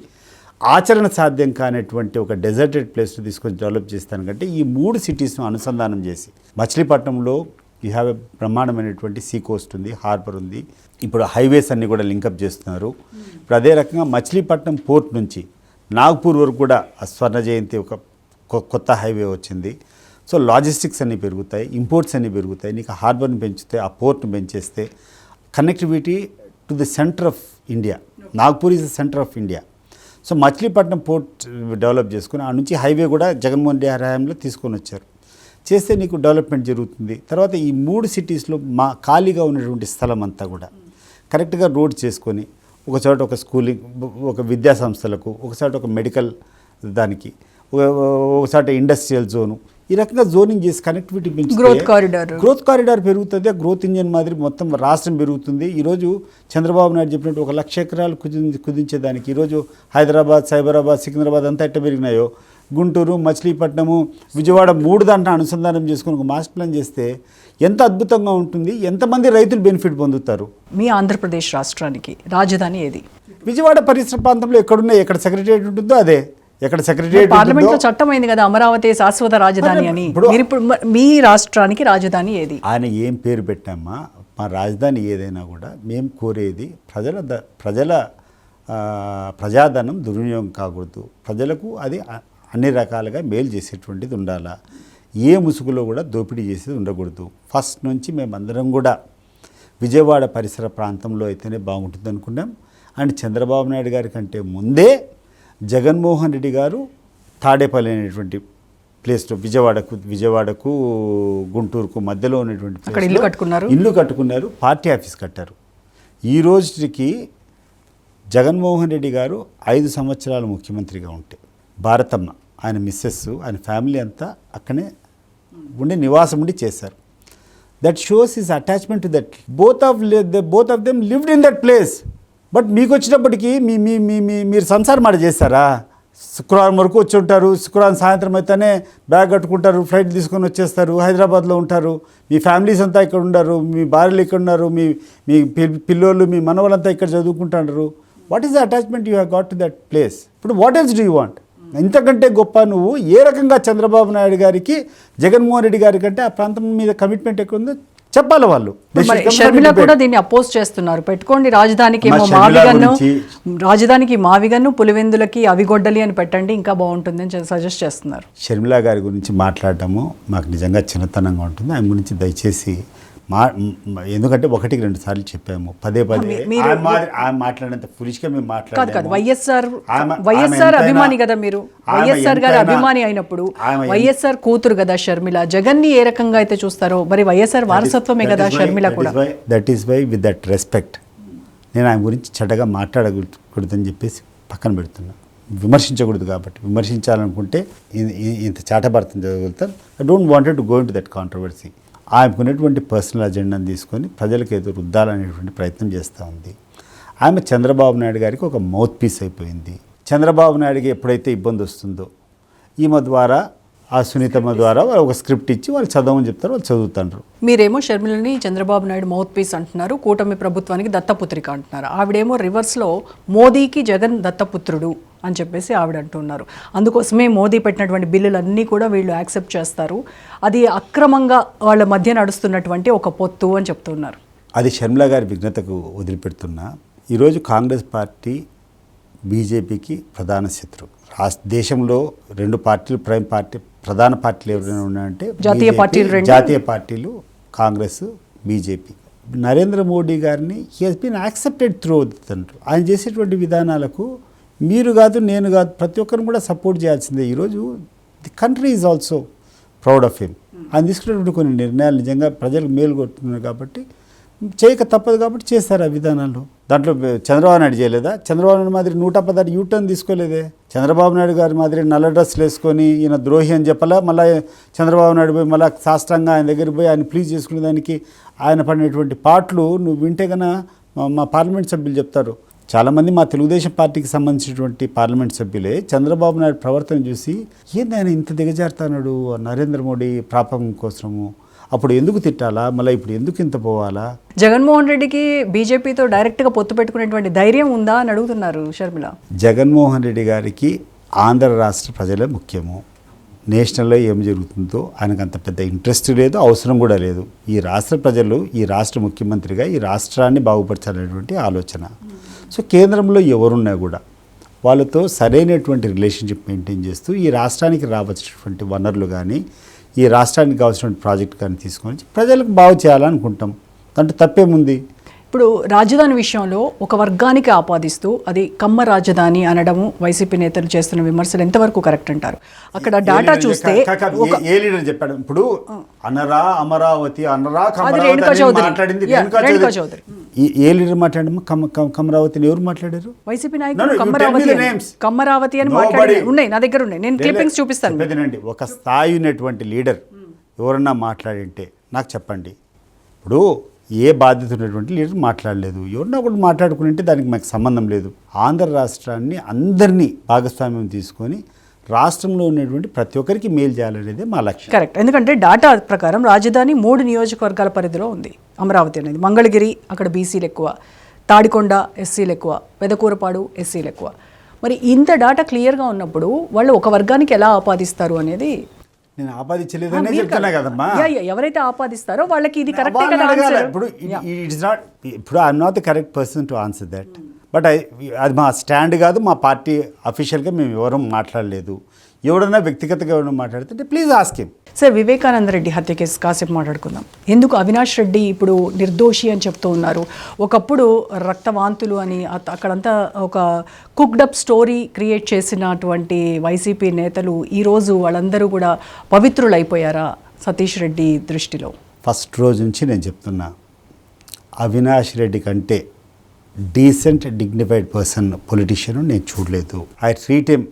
ఆచరణ సాధ్యం కానటువంటి ఒక డెజర్టెడ్ ప్లేస్ను తీసుకొని డెవలప్ చేస్తాను కంటే ఈ 3 సిటీస్ను అనుసంధానం చేసి మచిలీపట్నంలో యూ హ్యావ్ ఎ బ్రహ్మాండమైనటువంటి సీ కోస్ట్ ఉంది, హార్బర్ ఉంది, ఇప్పుడు హైవేస్ అన్నీ కూడా లింకప్ చేస్తున్నారు. ఇప్పుడు అదే రకంగా మచిలీపట్నం పోర్ట్ నుంచి నాగ్పూర్ వరకు కూడా స్వర్ణ జయంతి ఒక కొత్త హైవే వచ్చింది. సో లాజిస్టిక్స్ అన్నీ పెరుగుతాయి, ఇంపోర్ట్స్ అన్నీ పెరుగుతాయి. నీకు హార్బర్ని పెంచితే, ఆ పోర్ట్ని పెంచేస్తే connectivity to the centre of India. Nagpur is the centre of India. So Machilipatnam port develop చేసుకుని ఆ నుంచి హైవే కూడా జగన్మోహన్ రెడ్డి హయాంలో తీసుకొని వచ్చారు. చేస్తే నీకు డెవలప్మెంట్ జరుగుతుంది. తర్వాత ఈ 3 సిటీస్లో ఖాళీగా ఉన్నటువంటి స్థలం అంతా కూడా కరెక్ట్గా రోడ్ చేసుకొని ఒక చోట ఒక స్కూలింగ్, ఒక విద్యా సంస్థలకు, ఒకసారి ఒక మెడికల్ దానికి, ఒకసారి ఇండస్ట్రియల్ జోను, ఈ రకంగా జోనింగ్ చేసి కనెక్టివిటీ పెంచి గ్రోత్ కారిడార్ పెరుగుతుంది. ఆ గ్రోత్ ఇంజన్ మాదిరి మొత్తం రాష్ట్రం పెరుగుతుంది. ఈరోజు చంద్రబాబు నాయుడు చెప్పినట్టు 1,00,000 ఎకరాలు కుదించేదానికి ఈరోజు హైదరాబాద్, సైబరాబాద్, సికింద్రాబాద్ అంతా ఎట్ట పెరిగినాయో, గుంటూరు, మచిలీపట్నము, విజయవాడ 3 దాంట్లో అనుసంధానం చేసుకుని ఒక మాస్టర్ ప్లాన్ చేస్తే ఎంత అద్భుతంగా ఉంటుంది, ఎంతమంది రైతులు బెనిఫిట్ పొందుతారు. మీ ఆంధ్రప్రదేశ్ రాష్ట్రానికి రాజధాని ఏది? విజయవాడ పరిసర ప్రాంతంలో ఎక్కడున్నాయి, ఎక్కడ సెక్రటేరియట్ ఉంటుందో అదే. ఎక్కడ సెక్రటేరియట్ పార్లమెంట్లో చట్టం అయింది కదా అమరావతి శాశ్వత రాజధాని అని. ఇప్పుడు మీ రాష్ట్రానికి రాజధాని ఏది? ఆయన ఏం పేరు పెట్టామా, మా రాజధాని ఏదైనా కూడా మేము కోరేది ప్రజాధనం దుర్వినియోగం కాకూడదు, ప్రజలకు అది అన్ని రకాలుగా మేలు చేసేటువంటిది ఉండాలా, ఏ ముసుగులో కూడా దోపిడీ చేసేది ఉండకూడదు. ఫస్ట్ నుంచి మేమందరం కూడా విజయవాడ పరిసర ప్రాంతంలో అయితేనే బాగుంటుంది అనుకున్నాం. అండ్ చంద్రబాబు నాయుడు గారి కంటే ముందే జగన్మోహన్ రెడ్డి గారు తాడేపల్లి అనేటువంటి ప్లేస్లో విజయవాడకు గుంటూరుకు మధ్యలో ఉన్నటువంటి ఇల్లు కట్టుకున్నారు, పార్టీ ఆఫీస్ కట్టారు. ఈ రోజుకి జగన్మోహన్ రెడ్డి గారు 5 సంవత్సరాలు ముఖ్యమంత్రిగా ఉంటే భారతమ్మ ఆయన మిస్సెస్ ఆయన ఫ్యామిలీ అంతా అక్కడే ఉండి నివాసం ఉండి చేశారు. That shows his attachment to that. Both of them lived in that place. But మీకు వచ్చినప్పటికీ మీరు సంసారం మాట చేస్తారా? శుక్రవారం వరకు వచ్చి ఉంటారు, శుక్రవారం సాయంత్రం అయితేనే బ్యాగ్ కట్టుకుంటారు, ఫ్లైట్ తీసుకొని వచ్చేస్తారు, హైదరాబాద్లో ఉంటారు, మీ ఫ్యామిలీస్ అంతా ఇక్కడ ఉన్నారు, మీ భార్యలు ఇక్కడ ఉన్నారు, మీ పిల్లోళ్ళు మీ మనవలంతా ఇక్కడ చదువుకుంటున్నారు. What is the attachment you have got to that place? ఇప్పుడు what else do you want? ఇంతకంటే గొప్ప నువ్వు ఏ రకంగా చంద్రబాబు నాయుడు గారికి జగన్మోహన్ రెడ్డి గారి కంటే ఆ ప్రాంతం మీద కమిట్మెంట్ ఎక్కువ ఉందో చెప్పాలి వాళ్ళు. షర్మిల కూడా దీన్ని అపోజ్ చేస్తున్నారు. పెట్టుకోండి రాజధానికి ఏమో రాజధానికి మావిగన్ను, పులివెందులకి అవిగొడ్డలి అని పెట్టండి ఇంకా బాగుంటుంది అని సజెస్ట్ చేస్తున్నారు. షర్మిల గారి గురించి మాట్లాడటము మాకు నిజంగా చిన్నతనంగా ఉంటుంది. ఆయన గురించి దయచేసి ఎందుకంటే 1-2 సార్లు చెప్పాము, పదే ఆయన మాట్లాడినంత ఫులిష్గా మేము మాట్లాడాము. వైఎస్ఆర్ అభిమాని కదా మీరు, వైఎస్ఆర్ గారి అభిమాని అయినప్పుడు వైఎస్ఆర్ కూతురు కదా షర్మిల. జగన్ ని ఏ రకంగా అయితే చూస్తారో మరి వైఎస్ఆర్ వారసత్వమే కదా షర్మిల కూడా. That is why with that respect నేను ఆయన గురించి చెడ్డగా మాట్లాడకూడదని చెప్పేసి పక్కన పెడుతున్నా. విమర్శించకూడదు కాబట్టి, విమర్శించాలనుకుంటే ఇంత చాటభారతం చదవగలుగుతాను. I don't wanted to go in to that controversy. ఆమెకున్నటువంటి పర్సనల్ అజెండాను తీసుకొని ప్రజలకు ఏదో రుద్దాలనేటువంటి ప్రయత్నం చేస్తూ ఉంది. ఆమె చంద్రబాబు నాయుడు గారికి ఒక మౌత్ పీస్ అయిపోయింది. చంద్రబాబు నాయుడుకి ఎప్పుడైతే ఇబ్బంది వస్తుందో ఈమె ద్వారా, ఆ సునీతమ్మ ద్వారా వాళ్ళు ఒక స్క్రిప్ట్ ఇచ్చి వాళ్ళు చదవమని చెప్తారు, వాళ్ళు చదువుతారు. మీరేమో షర్మిలని చంద్రబాబు నాయుడు మౌత్ పీస్ అంటున్నారు, కూటమి ప్రభుత్వానికి దత్తపుత్రిక అంటున్నారు. ఆవిడేమో రివర్స్లో మోదీకి జగన్ దత్తపుత్రుడు అని చెప్పేసి ఆవిడ అంటున్నారు. అందుకోసమే మోదీ పెట్టినటువంటి బిల్లులన్నీ కూడా వీళ్ళు యాక్సెప్ట్ చేస్తారు, అది అక్రమంగా వాళ్ళ మధ్య నడుస్తున్నటువంటి ఒక పొత్తు అని చెప్తున్నారు. అది షర్మిల గారి విఘ్నతకు వదిలిపెడుతున్నా. ఈరోజు కాంగ్రెస్ పార్టీ బీజేపీకి ప్రధాన శత్రువు. దేశంలో 2 పార్టీలు ప్రధాన పార్టీలు ఎవరైనా ఉన్నాయంటే జాతీయ పార్టీలు కాంగ్రెస్, బీజేపీ. నరేంద్ర మోడీ గారిని he has been accepted through అంటారు. ఆయన చేసేటువంటి విధానాలకు మీరు కాదు, నేను కాదు, ప్రతి ఒక్కరిని కూడా సపోర్ట్ చేయాల్సిందే. ఈరోజు the country is also proud of him. ఆయన తీసుకునేటువంటి కొన్ని నిర్ణయాలు నిజంగా ప్రజలకు మేలు కొడుతున్నారు కాబట్టి చేయక తప్పదు కాబట్టి చేస్తారు ఆ విధానాలు. దాంట్లో చంద్రబాబు నాయుడు చేయలేదా? చంద్రబాబు నాయుడు మాదిరి 116 యూటర్న్ తీసుకోలేదే. చంద్రబాబు నాయుడు గారి మాదిరి నల్ల డ్రెస్సులు వేసుకొని ఈయన ద్రోహి అని చెప్పాలా, మళ్ళీ చంద్రబాబు నాయుడు పోయి మళ్ళీ సాష్టంగా ఆయన దగ్గర పోయి ఆయన ప్లీజ్ చేసుకునే దానికి ఆయన పడినటువంటి పాటలు నువ్వు వింటే కన్నా మా పార్లమెంట్ సభ్యులు చెప్తారు. చాలామంది మా తెలుగుదేశం పార్టీకి సంబంధించినటువంటి పార్లమెంట్ సభ్యులే చంద్రబాబు నాయుడు ప్రవర్తన చూసి ఏంది ఆయన ఇంత దిగజారుతున్నాడు నరేంద్ర మోడీ ప్రాపం కోసము, అప్పుడు ఎందుకు తిట్టాలా, మళ్ళీ ఇప్పుడు ఎందుకు ఇంత పోవాలా? జగన్మోహన్ రెడ్డికి బీజేపీతో డైరెక్ట్గా పొత్తు పెట్టుకునేటువంటి ధైర్యం ఉందా అని అడుగుతున్నారు షర్మిల. జగన్మోహన్ రెడ్డి గారికి ఆంధ్ర రాష్ట్ర ప్రజలే ముఖ్యము. నేషనల్లో ఏం జరుగుతుందో ఆయనకు అంత పెద్ద ఇంట్రెస్ట్ లేదు, అవసరం కూడా లేదు. ఈ రాష్ట్ర ప్రజలు ఈ రాష్ట్ర ముఖ్యమంత్రిగా ఈ రాష్ట్రాన్ని బాగుపరచాలనేటువంటి ఆలోచన. సో కేంద్రంలో ఎవరున్నా కూడా వాళ్ళతో సరైనటువంటి రిలేషన్షిప్ మెయింటైన్ చేస్తూ ఈ రాష్ట్రానికి రావాల్సినటువంటి వనరులు కానీ ఈ రాష్ట్రానికి కావాల్సినటువంటి ప్రాజెక్ట్ కానీ తీసుకొని ప్రజలకు బాగు చేయాలనుకుంటాం. దాంట్లో తప్పేముంది? ఇప్పుడు రాజధాని విషయంలో ఒక వర్గానికి ఆపాదిస్తూ అది కమ్మ రాజధాని అనడము వైసీపీ నేతలు చేస్తున్న విమర్శలు ఎంతవరకు కరెక్ట్ అంటారు? అక్కడ డాటా చూస్తే ఏ లీడర్ చెప్పాడు? ఇప్పుడు అనరా అమరావతి అనరా రేణుకా చౌదరి ఏ లీడర్ మాట్లాడము? కమరావతిని ఎవరు మాట్లాడారు? వైసీపీ నాయకులు కమ్మరావతి అని మాట్లాడి ఉన్నాయి, నా దగ్గర ఉన్నాయి, నేను క్లిప్పింగ్స్ చూపిస్తాను. ఒక స్థాయి ఉన్నటువంటి లీడర్ ఎవరన్నా మాట్లాడింటే నాకు చెప్పండి. ఇప్పుడు ఏ బాధ్యత ఉన్నటువంటి లీడర్ మాట్లాడలేదు, ఎవరన్నా ఒకటి మాట్లాడుకుంటే దానికి మాకు సంబంధం లేదు. ఆంధ్ర రాష్ట్రాన్ని అందరినీ భాగస్వామ్యం తీసుకొని రాష్ట్రంలో ఉన్నటువంటి ప్రతి ఒక్కరికి మేలు చేయాలనేది మా లక్ష్యం. కరెక్ట్. ఎందుకంటే డాటా ప్రకారం రాజధాని 3 నియోజకవర్గాల పరిధిలో ఉంది. అమరావతి అనేది మంగళగిరి, అక్కడ బీసీలు ఎక్కువ, తాడికొండ ఎస్సీలు ఎక్కువ, పెదకూరపాడు ఎస్సీలు ఎక్కువ. మరి ఇంత డాటా క్లియర్గా ఉన్నప్పుడు వాళ్ళు ఒక వర్గానికి ఎలా ఆపాదిస్తారు అనేది నేను ఆపాదించలేదనే చెప్తున్నా కదమ్మా. ఎవరైతే ఆపాదిస్తారో వాళ్ళకి ఇది కరెక్ట్. ఇప్పుడు ఇట్స్ నాట్, ఇప్పుడు I'm not the correct person to answer that. But అది మా స్టాండ్ కాదు, మా పార్టీ అఫీషియల్గా మేము ఎవరూ మాట్లాడలేదు. ఎవడన్నా వ్యక్తిగతంగా ఎవరైనా మాట్లాడితే please ask him. Sir, Vivekananda Reddy హత్య కేసు కాసేపు మాట్లాడుకుందాం. ఎందుకు అవినాష్ రెడ్డి ఇప్పుడు నిర్దోషి అని చెప్తూ ఉన్నారు? ఒకప్పుడు రక్తవాంతులు అని అక్కడంతా ఒక కుక్డప్ స్టోరీ క్రియేట్ చేసినటువంటి వైసీపీ నేతలు ఈరోజు వాళ్ళందరూ కూడా పవిత్రులైపోయారా సతీష్ రెడ్డి దృష్టిలో? ఫస్ట్ రోజు నుంచి నేను చెప్తున్నా, అవినాష్ రెడ్డి కంటే డీసెంట్ డిగ్నిఫైడ్ పర్సన్ పొలిటీషియన్ నేను చూడలేదు. I treat him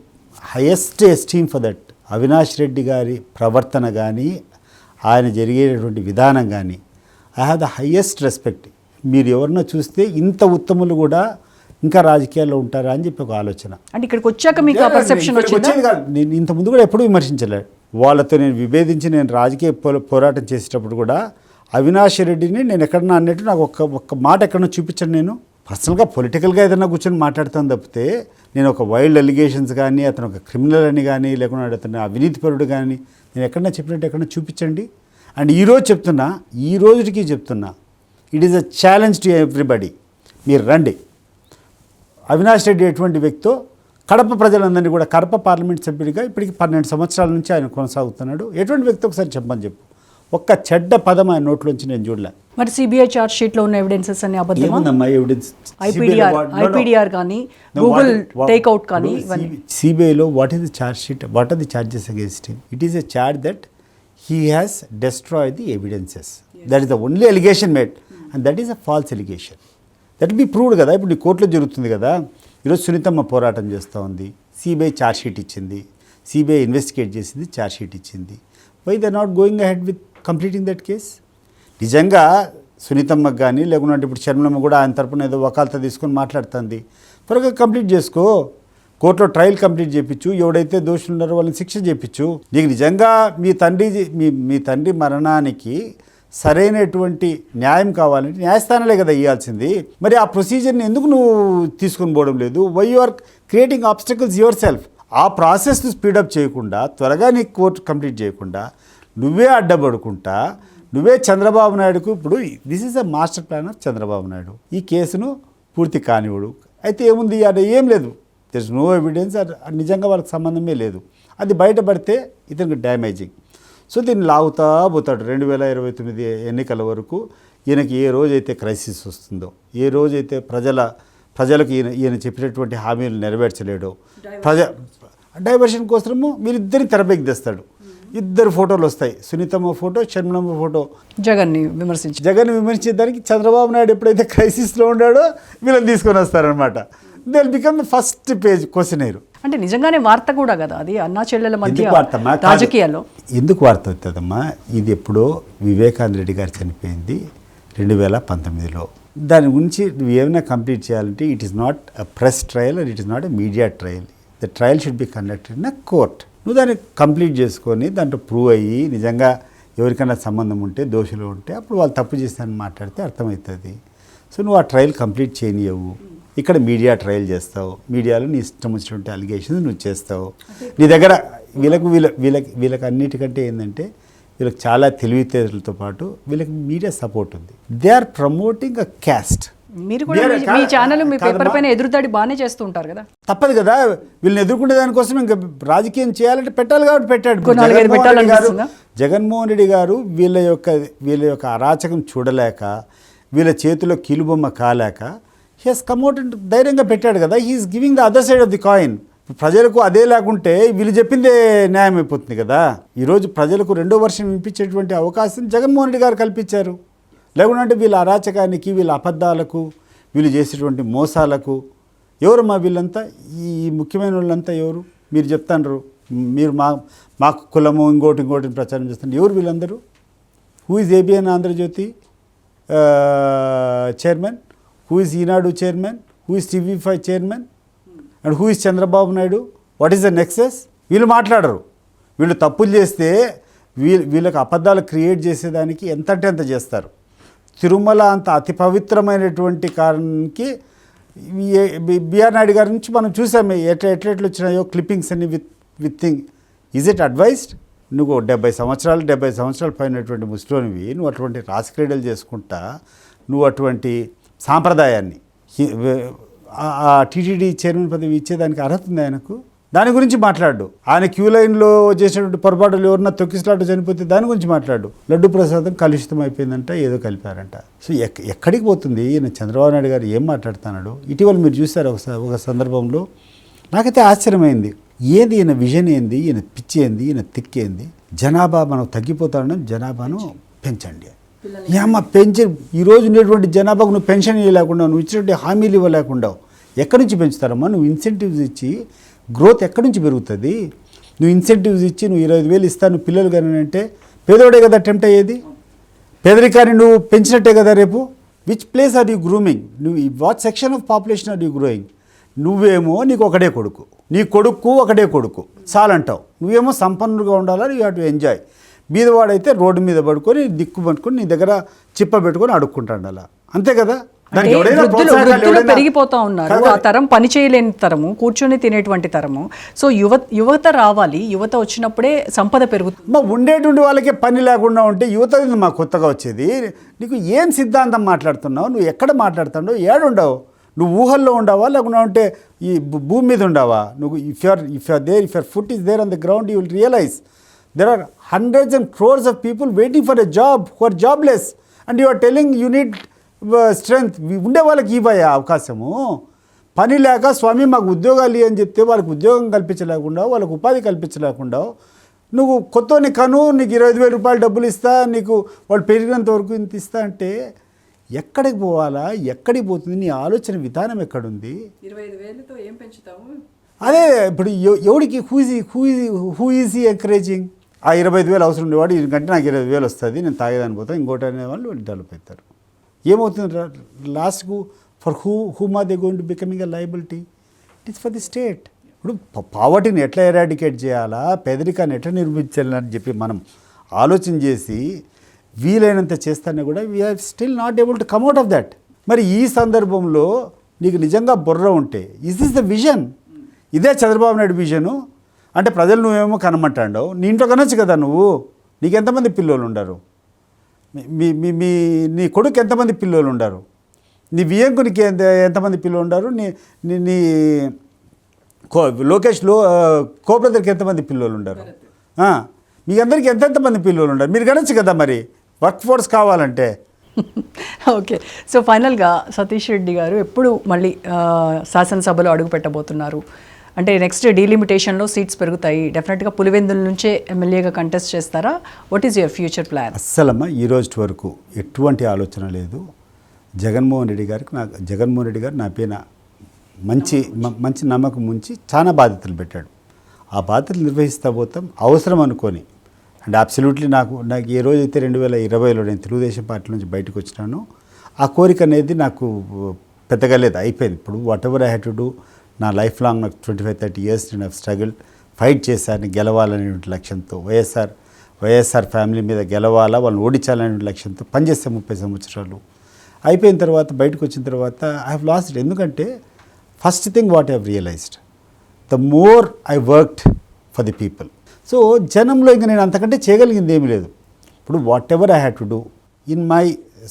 highest esteem for that. Avinash Reddy గారి ప్రవర్తన కానీ ఆయన జరిగేటటువంటి విధానం కానీ I have the highest respect. మీరు ఎవరన్నా చూస్తే ఇంత ఉత్తములు కూడా ఇంకా రాజకీయాల్లో ఉంటారా అని చెప్పి ఒక ఆలోచన. అంటే ఇక్కడికి వచ్చాక మీకు ఆ పర్సెప్షన్ వచ్చిందా? నేను ఇంతకుముందు కూడా ఎప్పుడూ విమర్శించలేదు. వాళ్ళతో నేను విభేదించి నేను రాజకీయ పోరాటం చేసేటప్పుడు కూడా అవినాష్ రెడ్డిని నేను ఎక్కడన్నా అన్నట్టు నాకు ఒక్క మాట ఎక్కడన్నా చూపించాను. నేను పర్సనల్గా పొలిటికల్గా ఏదైనా కూర్చొని మాట్లాడతాను తప్పితే నేను ఒక వైల్డ్ అలిగేషన్స్ కానీ అతను ఒక క్రిమినల్ అని కానీ లేకుండా అతను అవినీతిపరుడు కానీ నేను ఎక్కడన్నా చెప్పినట్టు ఎక్కడన్నా చూపించండి. అండ్ ఈరోజు చెప్తున్నా, ఈ రోజుకి చెప్తున్నా, it is a challenge to everybody. మీరు రండి. అవినాష్ రెడ్డి ఎటువంటి వ్యక్తితో కడప ప్రజలందరినీ కూడా కడప పార్లమెంట్ సభ్యుడిగా ఇప్పటికి 12 సంవత్సరాల నుంచి ఆయన కొనసాగుతున్నాడు. ఎటువంటి వ్యక్తి ఒకసారి చెప్పని చెప్పు. ఒక్క చెడ్డ పదం ఆయన నోట్లోంచి నేను చూడలే. మరి సిబిఐ చార్జ్ షీట్లో ఉన్న ఎవిడెన్సెస్ అన్ని అబద్ధమా? ఎవిడెన్స్ ఐపీడీఆర్ కానీ గూగుల్ టేక్అవుట్ కానీ సిబిఐలో what is the charge sheet, what are the charges against him? It is a charge that he has destroyed the evidences. Yes. That is the only allegation made and that is a false allegation. That will be proved కదా. ఇప్పుడు కోర్టులో జరుగుతుంది కదా. ఈరోజు సునీతమ్మ పోరాటం చేస్తూ ఉంది, సిబిఐ ఛార్జ్ షీట్ ఇచ్చింది, సిబిఐ ఇన్వెస్టిగేట్ చేసింది, ఛార్జ్ షీట్ ఇచ్చింది. Why they not going ahead with completing that case? నిజంగా సునీతమ్మకు కానీ లేకుంటే ఇప్పుడు శర్మలమ్మ కూడా ఆయన తరపున ఏదో వకాలత తీసుకొని మాట్లాడుతుంది. త్వరగా కంప్లీట్ చేసుకో, కోర్టులో ట్రయల్ కంప్లీట్ చేయించు, ఎవడైతే దోషులు ఉన్నారో వాళ్ళని శిక్ష చేయించు. నీకు నిజంగా మీ తండ్రి మరణానికి సరైనటువంటి న్యాయం కావాలంటే న్యాయస్థానాలే కదా ఇవ్వాల్సింది. మరి ఆ ప్రొసీజర్ని ఎందుకు నువ్వు తీసుకొని పోవడం లేదు? Why you are creating obstacles yourself. ఆ ప్రాసెస్ని స్పీడప్ చేయకుండా, త్వరగా నీకు కోర్టు కంప్లీట్ చేయకుండా నువ్వే అడ్డపడుకుంటా, నువ్వే చంద్రబాబు నాయుడుకు ఇప్పుడు this is a master plan of Chandrababu Naidu. ఈ కేసును పూర్తి కానివాడు. అయితే ఏముంది, అక్కడ ఏం లేదు, దర్ ఇస్ నో ఎవిడెన్స్, నిజంగా వాళ్ళకి సంబంధమే లేదు. అది బయటపడితే ఇతనికి డ్యామేజింగ్. సో దీన్ని లాగుతా పోతాడు 2029 ఎన్నికల వరకు. ఈయనకి ఏ రోజైతే క్రైసిస్ వస్తుందో, ఏ రోజైతే ప్రజలకు ఈయన చెప్పినటువంటి హామీలు నెరవేర్చలేడో, డైవర్షన్ కోసము వీళ్ళిద్దరిని తెరపైకి తెస్తాడు. ఇద్దరు ఫోటోలు వస్తాయి, సునీతమ్మ ఫోటో, షర్మిలమ్మ ఫోటో. జగన్ని విమర్శించేదానికి చంద్రబాబు నాయుడు ఎప్పుడైతే క్రైసిస్లో ఉన్నాడో వీళ్ళని తీసుకొని వస్తారనమాట. They will become the first page questionnaire. అంటే నిజంగానే వార్త కూడా కదా అది, అన్నా చెల్లెల మధ్య రాజకీయాల్లో ఎందుకు వార్త అవుతుందమ్మా? ఇది ఎప్పుడో వివేకానంద రెడ్డి గారు చనిపోయింది 2019లో. దాని గురించి నువ్వు ఏమైనా కంప్లీట్ చేయాలంటే it is not a press trial and it is not a media trial. The trial should be conducted in a court. నువ్వు దాన్ని కంప్లీట్ చేసుకొని దాంట్లో ప్రూవ్ అయ్యి నిజంగా ఎవరికైనా సంబంధం ఉంటే, దోషులు ఉంటే అప్పుడు వాళ్ళు తప్పు చేస్తారని మాట్లాడితే అర్థమవుతుంది. సో నువ్వు ఆ ట్రయల్ కంప్లీట్ చేయనియవు. ఇక్కడ మీడియా ట్రయల్ చేస్తావు, మీడియాలో నీ ఇష్టం వచ్చినటువంటి అలిగేషన్స్ నువ్వు చేస్తావు. నీ దగ్గర వీళ్ళకి అన్నిటికంటే ఏంటంటే వీళ్ళకి చాలా తెలివితేటలతో పాటు వీళ్ళకి మీడియా సపోర్ట్ ఉంది. They are promoting a caste. మీరు కూడా మీ ఛానల్, మీ పేపర్ పైన ఎదురుదాడి బాగానే చేస్తూ ఉంటారు కదా. తప్పదు కదా, వీళ్ళని ఎదుర్కొనే దానికోసం ఇంకా రాజకీయం చేయాలంటే పెట్టాలి కాబట్టి పెట్టాడు. జగన్మోహన్ రెడ్డి గారు వీళ్ళ యొక్క అరాచకం చూడలేక, వీళ్ళ చేతిలో కీలుబొమ్మ కాలేక హీ హెస్ కమ్అట్ అండ్ ధైర్యంగా పెట్టాడు కదా. He's giving the other side of the coin. ప్రజలకు అదే లేకుంటే వీళ్ళు చెప్పిందే న్యాయం అయిపోతుంది కదా. ఈరోజు ప్రజలకు రెండో వర్షం వినిపించేటువంటి అవకాశం జగన్మోహన్ రెడ్డి గారు కల్పించారు. లేకుంటే వీళ్ళ అరాచకానికి, వీళ్ళ అబద్ధాలకు, వీళ్ళు చేసేటువంటి మోసాలకు ఎవరమ్మా వీళ్ళంతా? ఈ ముఖ్యమైన వాళ్ళంతా ఎవరు? మీరు చెప్తాండ్రు, మీరు మాకు కులము ఇంకోటి ప్రచారం చేస్తున్నారు. ఎవరు వీళ్ళందరూ? Who is ABN Andhra Jyothi chairman? Who is Eenadu chairman? Who is TV5 chairman? And who is Chandrababu Naidu? What is the nexus? వీళ్ళు మాట్లాడరు. వీళ్ళు తప్పులు చేస్తే వీళ్ళకి అబద్ధాలు క్రియేట్ చేసేదానికి ఎంత అంటే అంత చేస్తారు. తిరుమల అంత అతి పవిత్రమైనటువంటి కారణానికి బిఆర్ నాయుడు గారి నుంచి మనం చూసామే ఎట్లా వచ్చినాయో క్లిప్పింగ్స్ అన్ని with thing. Is it advised? నువ్వు 70 సంవత్సరాలు పైనటువంటి ముస్లింవి నువ్వు అటువంటి రాజక్రీడలు చేసుకుంటా, నువ్వు అటువంటి సాంప్రదాయాన్ని ఆ టీటీడీ చైర్మన్ పదవి ఇచ్చేదానికి అర్హత ఉంది ఆయనకు? దాని గురించి మాట్లాడు. ఆయన క్యూ లైన్లో చేసినటువంటి పొరపాటులు ఎవరన్నా తొక్కిసలాట చనిపోతే దాని గురించి మాట్లాడు. లడ్డు ప్రసాదం కలుషితం అయిపోయిందంట, ఏదో కలిపారంట. సో ఎక్కడికి పోతుంది ఈయన? చంద్రబాబు నాయుడు గారు ఏం మాట్లాడుతున్నాడు? ఇటీవల మీరు చూసారు ఒక సందర్భంలో, నాకైతే ఆశ్చర్యమైంది. ఏది ఈయన విజన్ ఏంది, ఈయన పిచ్చి ఏంది, ఈయన తిక్కేంది? జనాభా మనం తగ్గిపోతాడని జనాభాను పెంచండి. ఏమ్మా పెన్షన్ ఈరోజు ఉండేటువంటి జనాభాకు నువ్వు పెన్షన్ ఇవ్వలేకుండా నువ్వు ఇచ్చినటువంటి హామీలు ఇవ్వలేకుండా ఎక్కడి నుంచి పెంచుతారమ్మా? నువ్వు ఇన్సెంటివ్స్ ఇచ్చి గ్రోత్ ఎక్కడి నుంచి పెరుగుతుంది? నువ్వు ఇన్సెంటివ్స్ ఇచ్చి నువ్వు 25,000 ఇస్తాను పిల్లలు కానీ అంటే పేదోడే కదా అటెంప్ట్ అయ్యేది. పేదరికాన్ని నువ్వు పెంచినట్టే కదా రేపు. Which place are you grooming? నువ్వు what section of population are you growing? నువ్వేమో నీకు ఒకడే కొడుకు, నీ కొడుకు ఒకడే కొడుకు చాలంటావు. నువ్వేమో సంపన్నులుగా ఉండాలా, యూ హ్యావ్ టు ఎంజాయ్. బీదవాడైతే రోడ్డు మీద పడుకొని దిక్కు పట్టుకొని నీ దగ్గర చిప్ప పెట్టుకొని అడుక్కుంటాడు అలా, అంతే కదా. దానికి ఎవడైనా ప్రోత్సాహకాలు వృద్ధులు ఎవడైనా- పెరిగిపోతా ఉన్నారు. ఆ తరం పని చేయలేని తరము, కూర్చొని తినేటువంటి తరము. సో యువత రావాలి. యువత వచ్చినప్పుడే సంపద పెరుగుతుంది. మా ఉండేటువంటి వాళ్ళకే పని లేకుండా ఉంటే యువత మా కొత్తగా వచ్చేది. నీకు ఏం సిద్ధాంతం మాట్లాడుతున్నావు? నువ్వు ఎక్కడ మాట్లాడుతున్నావు? ఏడుండవు? నువ్వు ఊహల్లో ఉండవా లేకుండా ఉంటే ఈ భూమి మీద ఉండవా? నువ్వు if your foot is there on the ground you will realise there are hundreds and crores of people waiting for a job who are jobless and you are telling you need strength. ఉండే వాళ్ళకి ఇవ్వయా అవకాశము? పని లేక స్వామి మాకు ఉద్యోగాలు అని చెప్తే వాళ్ళకి ఉద్యోగం కల్పించలేకుండా, వాళ్ళకు ఉపాధి కల్పించలేకుండా, నువ్వు కొత్తని కను నీకు 25,000 రూపాయలు డబ్బులు ఇస్తా, నీకు వాళ్ళు పెరిగినంత వరకు ఇంత ఇస్తా అంటే ఎక్కడికి పోవాలా? ఎక్కడికి పోతుంది? నీ ఆలోచన విధానం ఎక్కడుంది? 25,000తో ఏం పెంచుతావు? అదే ఇప్పుడు ఎవడికి హూ ఈజీ ఎంకరేజింగ్? ఆ 25,000 అవసరం ఉండేవాడు ఎందుకంటే నాకు 20,000 వస్తుంది, నేను తాగేదాన్ని పోతాను, ఇంకోటి అనే వాళ్ళు డెవలప్ అవుతారు. ఏమవుతుంది లాస్ట్కు? For whom are they going to becoming a liability? It is for the state. ఇప్పుడు పావర్టీని ఎట్లా ఎరాడికేట్ చేయాలా, పేదరికాన్ని ఎట్లా నిర్మించాలని చెప్పి మనం ఆలోచన చేసి వీలైనంత చేస్తానే కూడా we are still not able to come out of that. మరి ఈ సందర్భంలో నీకు నిజంగా బుర్ర ఉంటే ఇస్ దిస్ ద విజన్? ఇదే చంద్రబాబు నాయుడు విజను అంటే ప్రజలు నువ్వేమో కనమంటాండవు. నీ ఇంట్లో కనొచ్చు కదా నువ్వు. నీకు ఎంతమంది పిల్లలు ఉండరు? నీ కొడుకు ఎంతమంది పిల్లలు ఉండరు? నీ వియంకునికి ఎంతమంది పిల్లలు ఉండరు? నీ లోకేష్ కోబ్రదర్కి ఎంతమంది పిల్లలు ఉండరు? మీ అందరికీ ఎంతమంది పిల్లలు ఉండరు? మీరు కనొచ్చు కదా మరి వర్క్ ఫోర్స్ కావాలంటే. ఓకే. సో ఫైనల్గా సతీష్ రెడ్డి గారు ఎప్పుడు మళ్ళీ శాసనసభలో అడుగు పెట్టబోతున్నారు? అంటే నెక్స్ట్ డీలిమిటేషన్లో సీట్స్ పెరుగుతాయి, డెఫినెట్గా పులివెందుల నుంచే ఎమ్మెల్యేగా కంటెస్ట్ చేస్తారా? What is your future plan? అస్సలమ్మా ఈ రోజు వరకు ఎటువంటి ఆలోచన లేదు. జగన్మోహన్ రెడ్డి గారు నా పైన మంచి నమ్మకం ఉంచి చాలా బాధ్యతలు పెట్టాడు. ఆ బాధ్యతలు నిర్వహిస్తూ పోతాం అవసరం అనుకొని. అండ్ అబ్సల్యూట్లీ నాకు ఏ రోజైతే 2020లో నేను తెలుగుదేశం పార్టీ నుంచి బయటకు వచ్చినానో ఆ కోరిక అనేది నాకు పెద్దగా లేదు, అయిపోయింది. ఇప్పుడు whatever I had to do, నా లైఫ్ లాంగ్ నాకు 25-30 ఇయర్స్ నేను స్ట్రగుల్ ఫైట్ చేశాను గెలవాలనేటువంటి లక్ష్యంతో. వైఎస్ఆర్ ఫ్యామిలీ మీద గెలవాలా, వాళ్ళని ఓడించాలనే లక్ష్యంతో పనిచేస్తే 30 సంవత్సరాలు అయిపోయిన తర్వాత బయటకు వచ్చిన తర్వాత ఐ హ్యావ్ లాస్ట్ ఇట్. ఎందుకంటే first thing what I have realised, the more I worked for the people. So జనంలో ఇంకా నేను అంతకంటే చేయగలిగింది ఏమీ లేదు. ఇప్పుడు whatever I had to do in my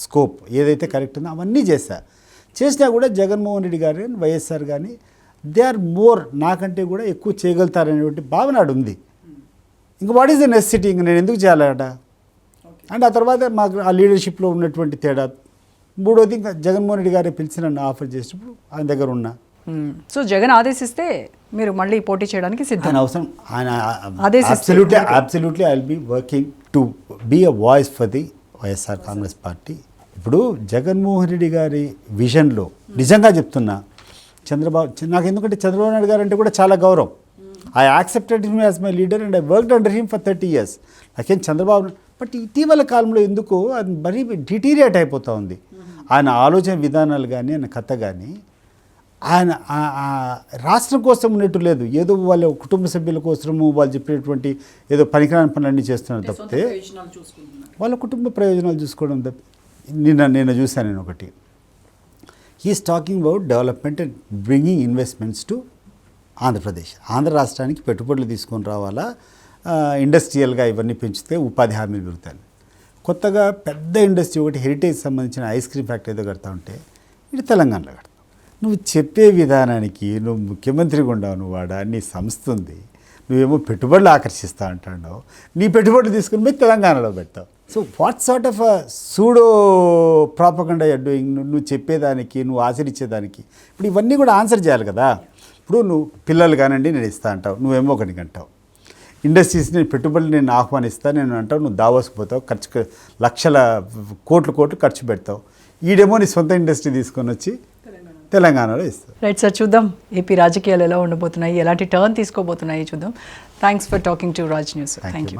scope ఏదైతే కరెక్ట్ ఉందో అవన్నీ చేసినా కూడా జగన్మోహన్ రెడ్డి గారు కానీ వైఎస్ఆర్ కానీ దే ఆర్ మోర్ నాకంటే కూడా ఎక్కువ చేయగలుగుతారనేటువంటి భావన ఆడు ఉంది. ఇంకా వాట్ ఈస్ ద నెసెసిటీ? ఇంక నేను ఎందుకు చేయాలట? అండ్ ఆ తర్వాత మాకు ఆ లీడర్షిప్లో ఉన్నటువంటి తేడా. మూడోది ఇంకా జగన్మోహన్ రెడ్డి గారే పిలిచి నన్ను ఆఫర్ చేసినప్పుడు ఆయన దగ్గర ఉన్నా. సో జగన్ ఆదేశిస్తే మీరు మళ్ళీ పోటీ చేయడానికి సిద్ధం? ఆయన అవసరం, ఆయన absolutely I will be working to be a voice for the YSR Congress party. ఇప్పుడు జగన్మోహన్ రెడ్డి గారి విజన్లో నిజంగా చెప్తున్నా, నాకు ఎందుకంటే చంద్రబాబు నాయుడు గారు అంటే కూడా చాలా గౌరవం. I accepted him as my leader and I worked under him for 30 years. నాకేం చంద్రబాబు, బట్ ఇటీవల కాలంలో ఎందుకు అది మరీ డిటీరియేట్ అయిపోతూ ఉంది. ఆయన ఆలోచన విధానాలు కానీ ఆయన కథ కానీ ఆయన రాష్ట్రం కోసం ఉన్నట్టు లేదు. ఏదో వాళ్ళ కుటుంబ సభ్యుల కోసము వాళ్ళు చెప్పినటువంటి ఏదో పనికిరాని పనులన్నీ చేస్తున్నారు తప్పితే వాళ్ళ కుటుంబ ప్రయోజనాలు చూసుకోవడం నిన్న చూశాను నేను ఒకటి. He's talking about development and bringing investments to Andhra Pradesh. Andhra రాష్ట్రానికి పెట్టుబడులు తీసుకొని రావాలా, ఇండస్ట్రియల్గా ఇవన్నీ పెంచితే ఉపాధి హామీలు పెరుగుతాయి. కొత్తగా పెద్ద ఇండస్ట్రీ ఒకటి హెరిటేజ్ సంబంధించిన ఐస్ క్రీమ్ ఫ్యాక్టరీ ఏదో కడతా ఉంటే ఇటు తెలంగాణలో కడతావు. నువ్వు చెప్పే విధానానికి నువ్వు ముఖ్యమంత్రిగా ఉండవు, నువ్వు వాడా నీ సంస్థ ఉంది, నువ్వేమో పెట్టుబడులు ఆకర్షిస్తా అంటావు, నీ పెట్టుబడులు తీసుకుని పోయి తెలంగాణలో పెడతావు. So what sort of pseudo propaganda you're doing? నువ్వు చెప్పేదానికి నువ్వు ఆచరించేదానికి ఇప్పుడు ఇవన్నీ కూడా ఆన్సర్ చేయాలి కదా. ఇప్పుడు నువ్వు పిల్లలు కానండి నేను ఇస్తా అంటావు, నువ్వేమో ఒకటి అంటావు. ఇండస్ట్రీస్ని పెట్టుబడులు నేను ఆహ్వానిస్తాను నేను అంటావు, నువ్వు దావోస్కి పోతావు, లక్షల కోట్లు ఖర్చు పెడతావు. ఈడేమో నీ సొంత ఇండస్ట్రీ తీసుకొని వచ్చి తెలంగాణలో ఇస్తావు. రైట్ సార్, చూద్దాం ఏపీ రాజకీయాలు ఎలా ఉండబోతున్నాయి, ఎలాంటి టర్న్ తీసుకోబోతున్నాయి చూద్దాం. Thanks for talking to Raj news. Thank you.